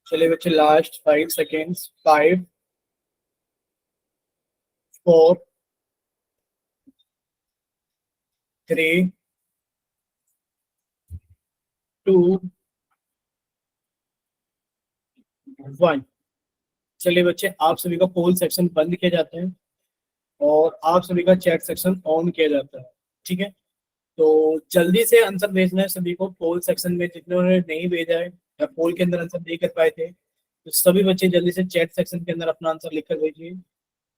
चलिए बच्चे लास्ट 5 सेकेंड्स। 5, 4, 3, 2, 1। चलिए बच्चे आप सभी का पोल सेक्शन बंद किया जाता है और आप सभी का चैट सेक्शन ऑन किया जाता है। ठीक है, तो जल्दी से आंसर भेजना है सभी को। पोल सेक्शन में जितने ने नहीं भेजा है या पोल के अंदर आंसर नहीं कर पाए थे, तो सभी बच्चे जल्दी से चैट सेक्शन के अंदर अपना आंसर लिख कर भेजिए।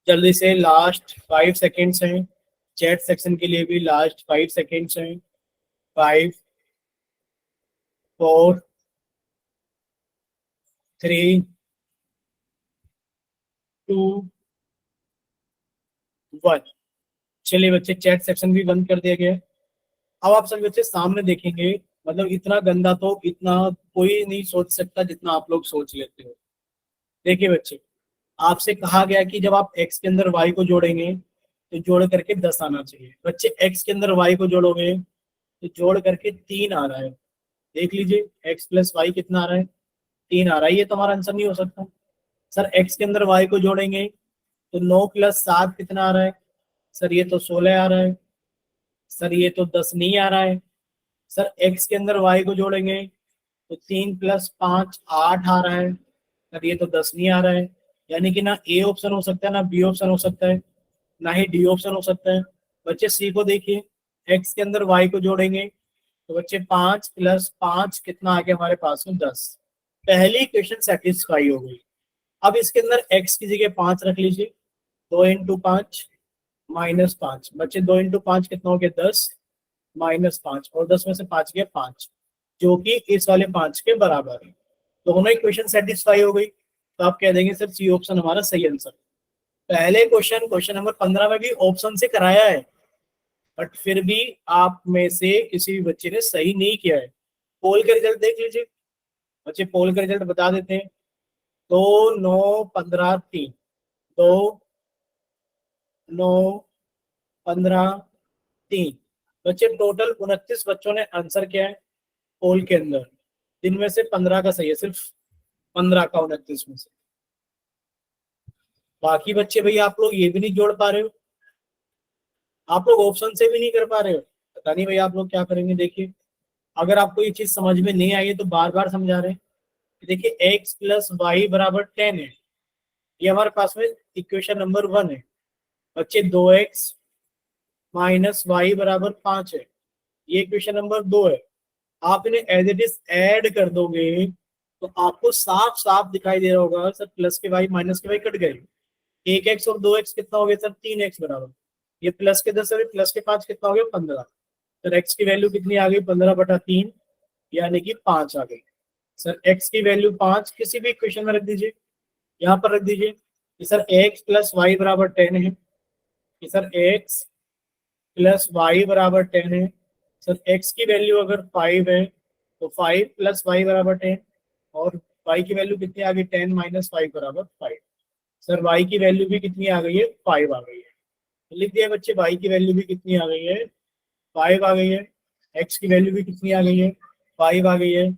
जल्दी से, लास्ट 5 सेकेंड्स हैं। चैट सेक्शन के लिए भी लास्ट 5 सेकेंड्स हैं। 5, 4, 3, 2, 1। चलिए बच्चे चैट सेक्शन भी बंद कर दिया गया है। अब आप सभी बच्चे सामने देखेंगे, मतलब इतना गंदा तो इतना कोई नहीं सोच सकता जितना आप लोग सोच लेते हो। देखिए बच्चे, आपसे कहा गया कि जब आप x के अंदर y को जोड़ेंगे तो जोड़ करके 10 आना चाहिए। बच्चे x के अंदर y को जोड़ोगे तो जोड़ करके 3 आ रहा है। देख लीजिए x प्लस वाई कितना आ रहा है, 3 आ रहा है। ये तो हमारा आंसर नहीं हो सकता। सर x के अंदर y को जोड़ेंगे तो 9 + 7 कितना आ रहा है, सर ये तो 16 आ रहा है। सर ये तो 10 नहीं आ रहा है। सर x के अंदर y को जोड़ेंगे तो 3 + 5 8 आ रहा है। सर ये तो 10 नहीं आ रहा है। यानी कि ना ए ऑप्शन हो सकता है ना बी ऑप्शन हो सकता है, ना ही डी ऑप्शन हो सकता है। बच्चे सी को देखिए, x के अंदर y को जोड़ेंगे तो बच्चे 5 + 5 कितना आ गया हमारे पास में, 10। पहली क्वेश्चन सेटिस्फाई हो गई। अब इसके अंदर x की जगह 5 रख लीजिए। 2 × 5 -5। बच्चे 2 × 5 कितना हो गया, 10 -5, और 10 में से 5 गया 5, जो कि इस वाले 5 के बराबर है। दोनों इक्वेशन सेटिस्फाई हो गई, तो आप कह देंगे सर सी ऑप्शन हमारा सही आंसर। पहले क्वेश्चन नंबर 15 में भी ऑप्शन से कराया है, बट फिर भी आप में से किसी भी बच्चे ने सही नहीं किया है। पोल का रिजल्ट देख लीजिए बच्चे, पोल का रिजल्ट बता देते हैं। तो 9, 15, 3, 2, 9, 15, 3। बच्चे टोटल 29 बच्चों ने आंसर किया है पोल के अंदर। इनमें से 15 का सही है, सिर्फ 15 का 29 में से। बाकी बच्चे भाई आप लोग ये भी नहीं जोड़ पा रहे हो, आप लोग ऑप्शन से भी नहीं कर पा रहे हो। पता नहीं भाई आप लोग क्या करेंगे। देखिए, अगर आपको ये चीज समझ में नहीं आई है तो बार बार समझा रहे हैं। देखिए x + y = 10 है, ये हमारे पास में इक्वेशन नंबर 1 है। बच्चे 2x - y = 5 है, ये इक्वेशन नंबर 2 है। आप इन्हें एज इट इज ऐड कर दोगे तो आपको साफ साफ दिखाई दे रहा होगा सर, प्लस के y माइनस के y कट गए। 1x और 2x कितना हो गया सर, 3x बराबर। ये प्लस के 10 और प्लस के 5 कितना हो गया, 15। सर x की वैल्यू कितनी आ गई, 15/3, यानी कि 5 आ गई। सर x की वैल्यू 5 किसी भी इक्वेशन में रख दीजिए, यहाँ पर रख दीजिए कि सर x + y = 10 है, कि सर x + y = 10 है। सर x की वैल्यू अगर 5 है तो 5 + y = 10, और y की वैल्यू कितनी आ गई, 10 - 5 = 5। सर y की वैल्यू भी कितनी आ गई है, 5 आ गई है। तो लिख दिया बच्चे, y की वैल्यू भी कितनी आ गई है, 5 आ गई है। x की वैल्यू भी कितनी आ गई है, 5 आ गई है।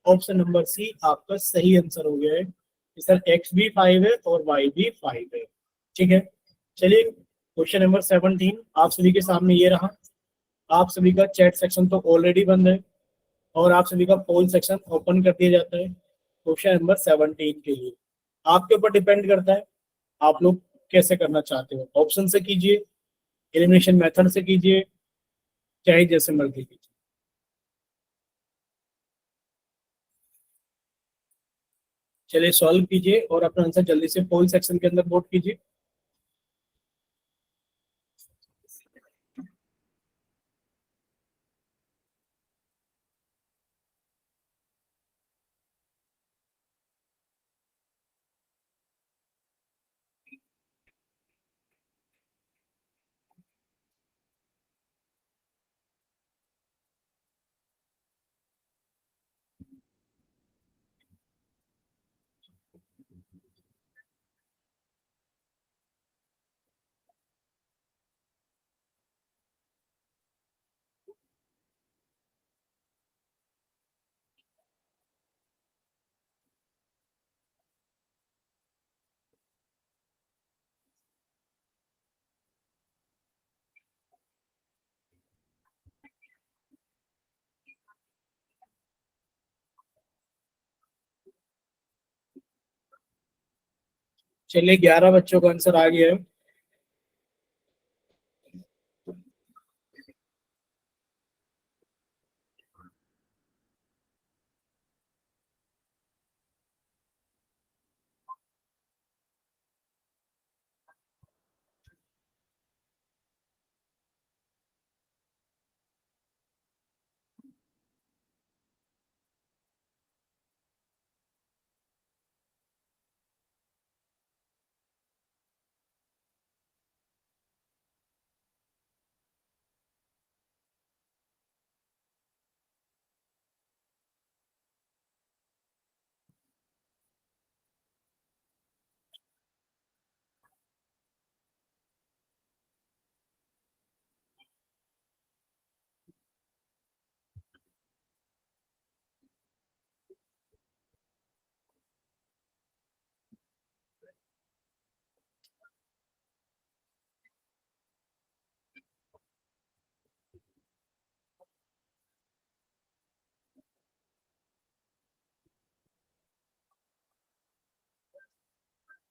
ऑप्शन नंबर सी आपका सही आंसर हो गया है कि सर x भी 5 है और y भी 5 है। ठीक है, चलिए क्वेश्चन नंबर 17 आप सभी के सामने ये रहा। आप सभी का चैट सेक्शन तो ऑलरेडी बंद है और आप सभी का पोल सेक्शन ओपन कर दिया जाता है क्वेश्चन नंबर 17 के लिए। आपके ऊपर डिपेंड करता है आप लोग कैसे करना चाहते हो, ऑप्शन से कीजिए, एलिमिनेशन मेथड से कीजिए, चाहे जैसे मर्जी कीजिए। चलिए सॉल्व कीजिए और अपना आंसर जल्दी से पोल सेक्शन के अंदर वोट कीजिए। चलिए 11 बच्चों का आंसर आ गया है।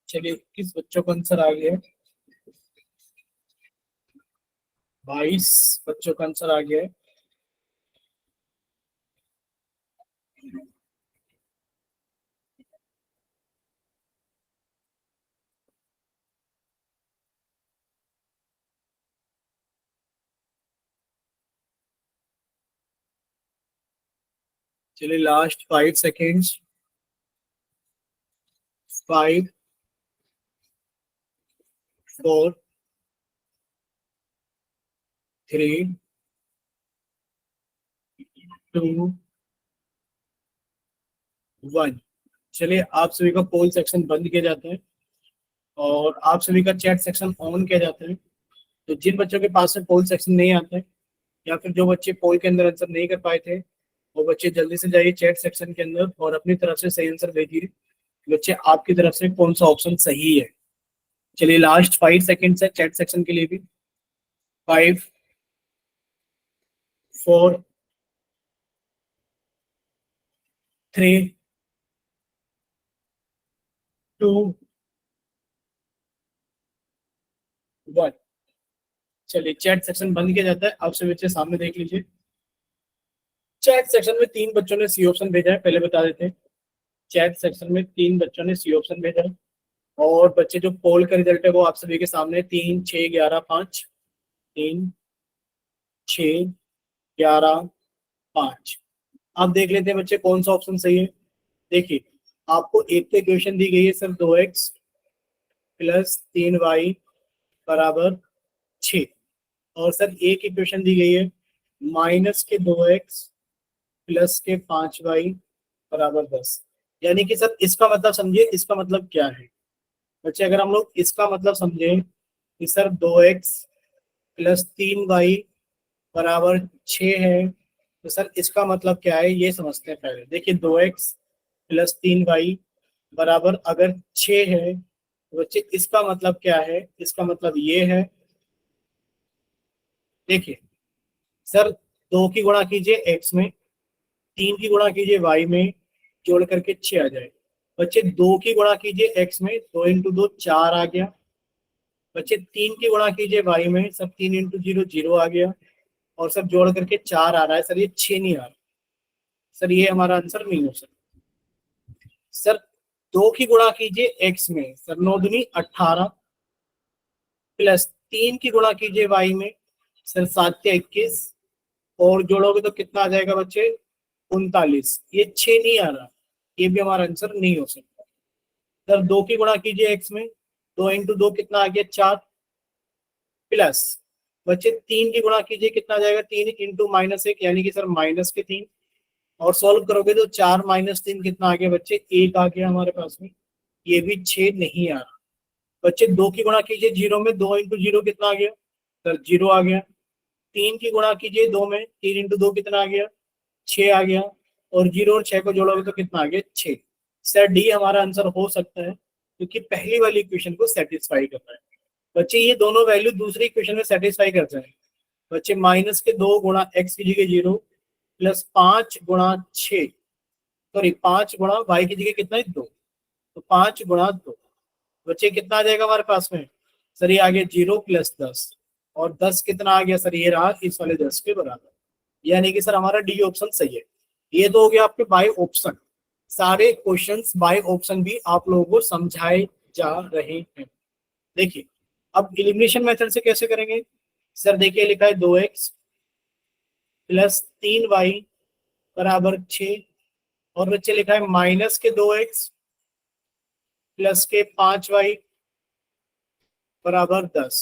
चलिए 21 बच्चों का आंसर आ गया है। 22 बच्चों का आंसर आ गया है। चलिए लास्ट 5 सेकेंड्स। 5, 4, 3, 2, 1। चलिए आप सभी का पोल सेक्शन बंद किया जाता है और आप सभी का चैट सेक्शन ऑन किया जाता है। तो जिन बच्चों के पास में पोल सेक्शन नहीं आता है या फिर जो बच्चे पोल के अंदर आंसर नहीं कर पाए थे, वो बच्चे जल्दी से जाइए चैट सेक्शन के अंदर और अपनी तरफ से सही आंसर भेजिए। बच्चे आपकी तरफ से कौन सा ऑप्शन सही है। चलिए लास्ट 5 सेकेंड्स है चैट सेक्शन के लिए भी। 5, 4, 3, 2, 1। चलिए चैट सेक्शन बंद किया जाता है। आप सभी बच्चे सामने देख लीजिए। चैट सेक्शन में 3 बच्चों ने सी ऑप्शन भेजा है, पहले बता देते हैं। चैट सेक्शन में 3 बच्चों ने सी ऑप्शन भेजा है और बच्चे जो पोल का रिजल्ट है वो आप सभी के सामने 3, 6, 11, 5। 3, 6, 11, 5। आप देख लेते हैं बच्चे कौन सा ऑप्शन सही है। देखिए आपको एक तो इक्वेशन दी गई है सर 2x प्लस 3y बराबर 6 और सर एक इक्वेशन दी गई है माइनस के 2x प्लस के 5y बराबर 10। यानी कि सर इसका मतलब समझिए, इसका मतलब क्या है बच्चे, अगर हम लोग इसका मतलब समझें कि सर 2x प्लस 3y बराबर 6 है, तो सर इसका मतलब क्या है ये समझते हैं पहले। देखिए 2x प्लस 3y बराबर अगर 6 है तो बच्चे इसका मतलब क्या है, इसका मतलब ये है। देखिए सर 2 की गुणा कीजिए x में, 3 की गुणा कीजिए y में, जोड़ करके 6 आ जाए। बच्चे 2 की गुणा कीजिए x में, 2 इंटू 2 4 आ गया। बच्चे 3 की गुणा कीजिए y में, सब 3 इंटू 0 0 आ गया और सब जोड़ करके 4 आ रहा है। सर ये 6 नहीं आ रहा, सर ये हमारा आंसर नहीं हो सकता। सर 2 की गुणा कीजिए x में, सर 9 दूनी 18 प्लस 3 की गुणा कीजिए y में, सर 7 के 21 और जोड़ोगे तो कितना आ जाएगा बच्चे 39। ये 6 नहीं आ रहा, ये भी हमारा आंसर नहीं हो सकता। सर 2 की गुणा कीजिए x में, 2 इंटू 2 कितना आ गया 4 प्लस बच्चे 3 की गुणा कीजिए कितना आ जाएगा 3 इंटू -1 यानी कि सर -3 और सॉल्व करोगे तो 4 - 3 कितना आ गया बच्चे 1 आ गया हमारे पास में। ये भी 6 नहीं आ रहा। बच्चे 2 की गुणा कीजिए 0 में, 2 इंटू 0 कितना आ गया सर 0 आ गया। 3 की गुणा कीजिए 2 में, 3 इंटू 2 कितना आ गया 6 आ गया और 0 और 6 को जोड़ोगे तो कितना आ गया 6। सर डी हमारा आंसर हो सकता है क्योंकि पहली वाली इक्वेशन को सेटिस्फाई कर रहा है। बच्चे ये दोनों वैल्यू दूसरी इक्वेशन में सेटिस्फाई करते हैं। बच्चे माइनस के 2 गुणा एक्स की जगह 0 प्लस 5 गुणा 6, सॉरी 5 गुणा वाई की जगह कितना है 2, तो 5 गुणा 2 बच्चे कितना आ जाएगा हमारे पास में? सर ये आ गया 0 + 10, और 10 कितना आ गया सर? ये रहा इस वाले 10 के बराबर। यानी कि सर हमारा डी ऑप्शन सही है। ये तो हो गया आपके बाय ऑप्शन। सारे क्वेश्चंस बाय ऑप्शन भी आप लोगों को समझाए जा रहे हैं। देखिए अब एलिमिनेशन मेथड से कैसे करेंगे? सर देखिए लिखा है 2x + 3y बराबर 6, और बच्चे लिखा है -2x + 5y बराबर 10।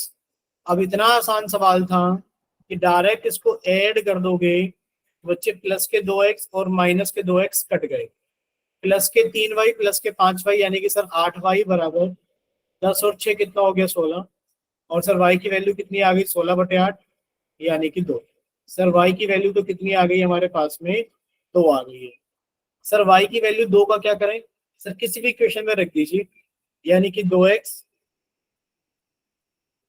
अब इतना आसान सवाल था कि डायरेक्ट इसको ऐड कर दोगे। बच्चे +2x और -2x कट गए, +3y +5y यानी कि सर 8y बराबर 10, और 6 कितना हो गया? 16। और सर y की वैल्यू कितनी आ गई? 16/8 यानी कि 2। सर y की वैल्यू तो कितनी आ गई हमारे पास में? 2 आ गई है। सर y की वैल्यू 2 का क्या करें? सर किसी भी इक्वेशन में रख दीजिए, यानी कि 2x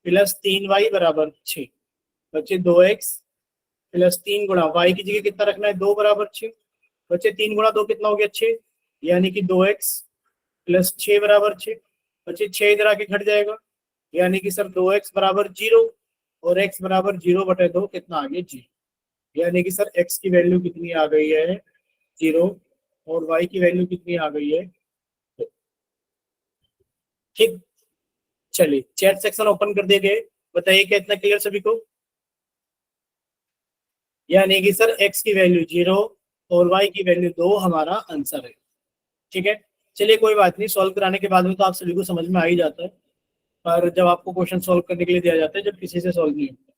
+ 3y बराबर 6। बच्चे 2x + 3 गुणा y की जगह कितना रखना है? 2 बराबर 6। बच्चे 3 गुणा 2 कितना हो गया? 6, यानी कि 2x + 6 बराबर 6। बच्चे 6 इधर आके घट जाएगा, यानी कि सर 2x बराबर 0, और x बराबर 0/2 कितना आ गया? 0। यानी कि सर x की वैल्यू कितनी आ गई है? 0, और y की वैल्यू कितनी आ गई है? 2। ठीक, चलिए चैट सेक्शन ओपन कर दिए गए। बताइए क्या इतना क्लियर सभी को? यानी कि सर x की वैल्यू 0 और y की वैल्यू 2 हमारा आंसर है। ठीक है, चलिए कोई बात नहीं, सॉल्व कराने के बाद में तो आप सभी को समझ में आ ही जाता है, पर जब आपको क्वेश्चन सॉल्व करने के लिए दिया जाता है, जब किसी से सॉल्व नहीं होता।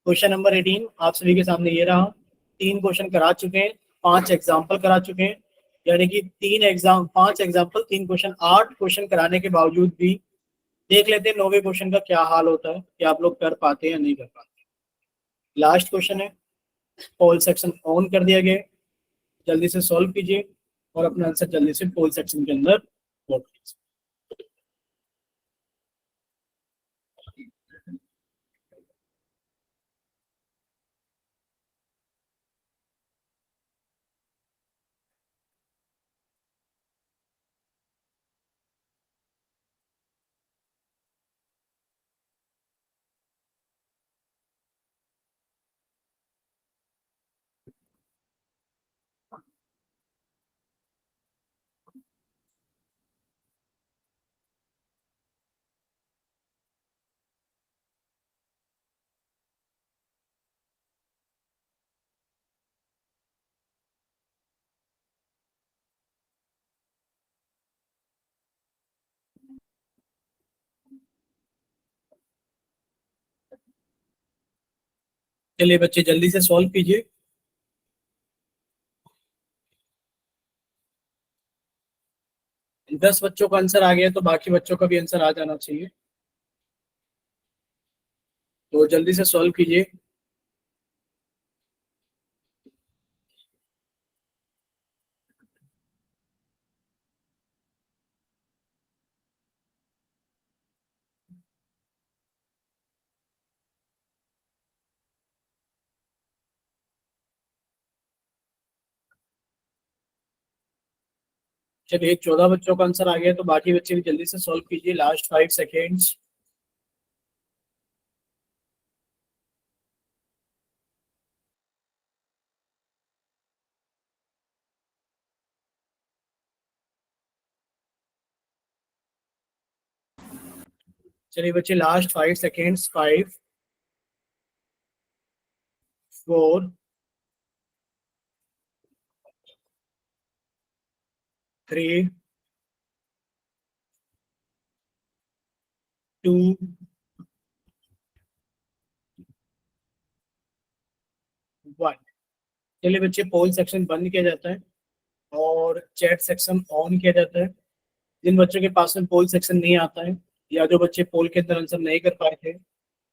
क्वेश्चन नंबर 18 आप सभी के सामने ये रहा। 3 क्वेश्चन करा चुके हैं, 5 एग्जाम्पल करा चुके हैं, यानी कि 5 एग्जाम्पल 3 क्वेश्चन, 8 क्वेश्चन कराने के बावजूद भी देख लेते हैं 9वें क्वेश्चन का क्या हाल होता है, कि आप लोग कर पाते हैं या नहीं कर पाते। लास्ट क्वेश्चन है, पोल सेक्शन ऑन कर दिया गया, जल्दी से सॉल्व कीजिए और अपना आंसर जल्दी से पोल सेक्शन के अंदर वोट कीजिए। चलिए बच्चे जल्दी से सॉल्व कीजिए। दस बच्चों का आंसर आ गया तो बाकी बच्चों का भी आंसर आ जाना चाहिए, तो जल्दी से सॉल्व कीजिए। चलिए 14 बच्चों का आंसर आ गया, तो बाकी बच्चे भी जल्दी से सॉल्व कीजिए, लास्ट 5 सेकेंड्स। चलिए बच्चे लास्ट 5 सेकेंड्स, 5, 4, 3, 2, 1। चलिए बच्चे पोल सेक्शन बंद किया जाता है और चैट सेक्शन ऑन किया जाता है। जिन बच्चों के पास में पोल सेक्शन नहीं आता है, या जो बच्चे पोल के अंदर आंसर नहीं कर पाए थे,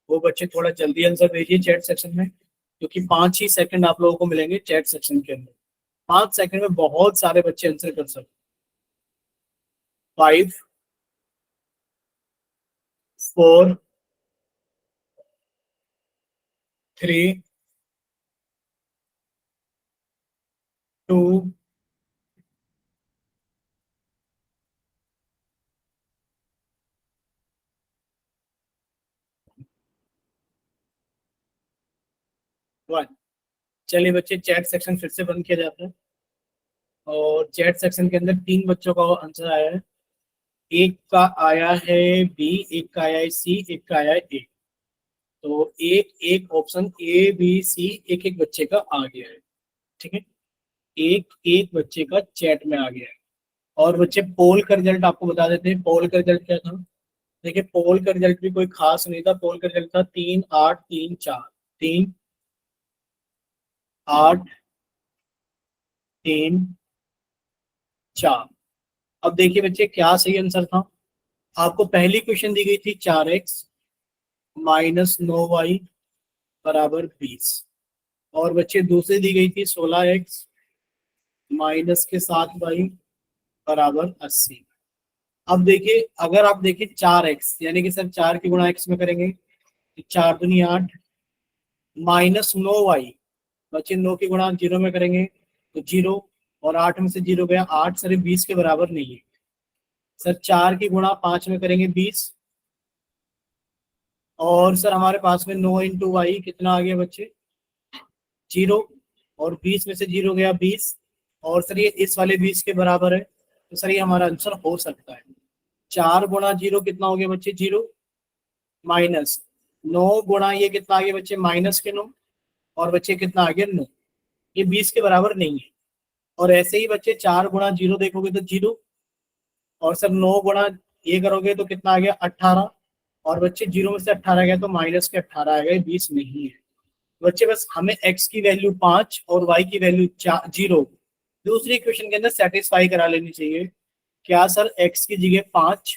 वो बच्चे थोड़ा जल्दी आंसर भेजिए चैट सेक्शन में, क्योंकि 5 ही सेकंड आप लोगों को मिलेंगे चैट सेक्शन के अंदर। 5 सेकंड में बहुत सारे बच्चे आंसर कर सकते। 5, 4, 3, 2, 1। चलिए बच्चे, चैट सेक्शन फिर से बंद किया जाता है और चैट सेक्शन के अंदर 3 बच्चों का आंसर आया है। एक का आया है बी, एक का आया है सी, एक का आया है ए। तो एक एक ऑप्शन ए बी सी एक एक बच्चे का आ गया है, ठीक है। एक एक बच्चे का चैट में आ गया है। और बच्चे पोल का रिजल्ट आपको बता देते हैं। पोल का रिजल्ट क्या था? देखिए, पोल का रिजल्ट भी कोई खास नहीं था। पोल का रिजल्ट था 3 8 3 4, 3 8 3 4। अब देखिए बच्चे, क्या सही आंसर था? आपको पहली क्वेश्चन दी गई थी 4x माइनस 9y बराबर 20, और बच्चे दूसरी दी गई थी 16x माइनस के 7y बराबर 80। अब देखिए, अगर आप देखिए 4x यानी कि सर 4 की गुणा x में करेंगे तो 4 दूनी 8, माइनस 9y, बच्चे 9 की गुणा 0 में करेंगे तो 0, और 8 में से 0 गया 8, सर 20 के बराबर नहीं है। सर 4 की गुणा 5 में करेंगे 20, और सर हमारे पास में 9 इंटू वाई कितना आ गया बच्चे? 0, और 20 में से 0 गया 20, और सर ये इस वाले 20 के बराबर है। तो सर ये हमारा आंसर हो सकता है। 4 गुणा 0 कितना हो गया बच्चे? 0, माइनस 9 गुणा ये कितना आ गया बच्चे? माइनस के 9, और बच्चे कितना आ गया? 9। ये 20 के बराबर नहीं है। और ऐसे ही बच्चे 4 गुणा 0 देखोगे तो 0, और सर 9 गुणा ये करोगे तो कितना आ गया? 18, और बच्चे 0 में से 18 गया तो माइनस के 18 आ गए, 20 नहीं है। बच्चे बस हमें x की वैल्यू 5 और y की वैल्यू 0 दूसरी इक्वेशन के अंदर सेटिस्फाई करा लेनी चाहिए। क्या सर? x की जगह 5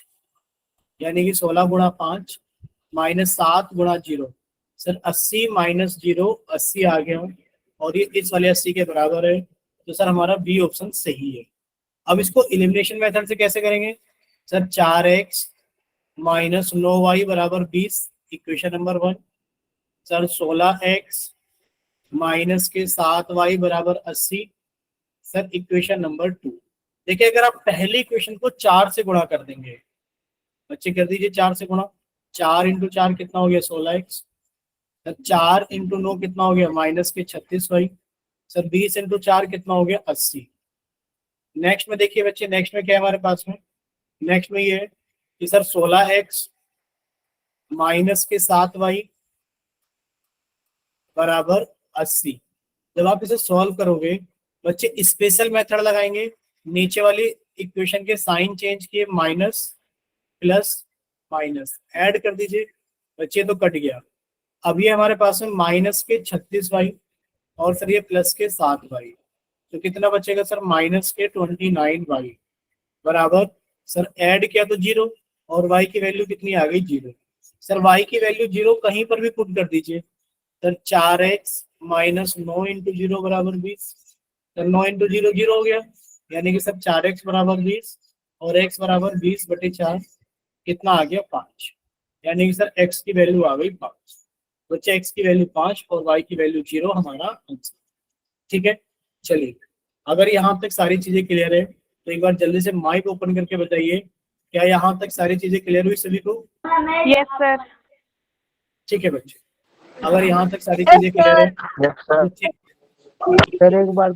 यानी कि 16 गुणा 5 माइनस 7 गुणा 0, सर 80 माइनस 0 80 आ गया, और ये इस वाले 80 के बराबर है। तो सर हमारा बी ऑप्शन सही है। अब इसको एलिमिनेशन मेथड से कैसे करेंगे? सर 4x माइनस 9y बराबर 20, equation number 1। Sir 16x minus के 7y बराबर 80, सर इक्वेशन नंबर 2। देखिए, अगर आप पहली इक्वेशन को 4 से गुणा कर देंगे, बच्चे कर दीजिए 4 से गुणा। 4 इंटू 4 कितना हो गया? 16x। सर 4 इंटू 9 कितना हो गया? माइनस के 36y। सर 20 इंटू 4 कितना हो गया? 80। नेक्स्ट में देखिए बच्चे, नेक्स्ट में क्या है हमारे पास में? नेक्स्ट में ये है कि सर 16x माइनस के 7y बराबर 80। जब आप इसे सॉल्व करोगे बच्चे, स्पेशल मेथड लगाएंगे, नीचे वाली इक्वेशन के साइन चेंज किए, माइनस प्लस माइनस ऐड कर दीजिए बच्चे, तो कट गया। अब ये हमारे पास में माइनस के 36y, और सर ये प्लस के 7y, तो कितना बचेगा सर? माइनस के 29y बराबर, सर ऐड किया तो 0, और y की वैल्यू कितनी आ गई? 0। सर y की वैल्यू 0 कहीं पर भी पुट कर दीजिए। सर 4x माइनस 9 इंटू 0 बराबर 20, सर 9 इंटू 0 0 हो गया, यानी कि सर 4x बराबर 20, और x बराबर 20/4 कितना आ गया? 5, यानी कि सर x की वैल्यू आ गई 5। बच्चे x की वैल्यू 5 और y की वैल्यू 0 हमारा आंसर, ठीक है। चलिए, अगर यहाँ तक सारी चीजें क्लियर है तो एक बार जल्दी से माइक ओपन करके बताइए, क्या यहाँ तक सारी चीजें क्लियर हुई सभी को? Yes sir. ठीक है बच्चे, अगर यहाँ तक सारी चीजें क्लियर है यस सर। तो सर एक बार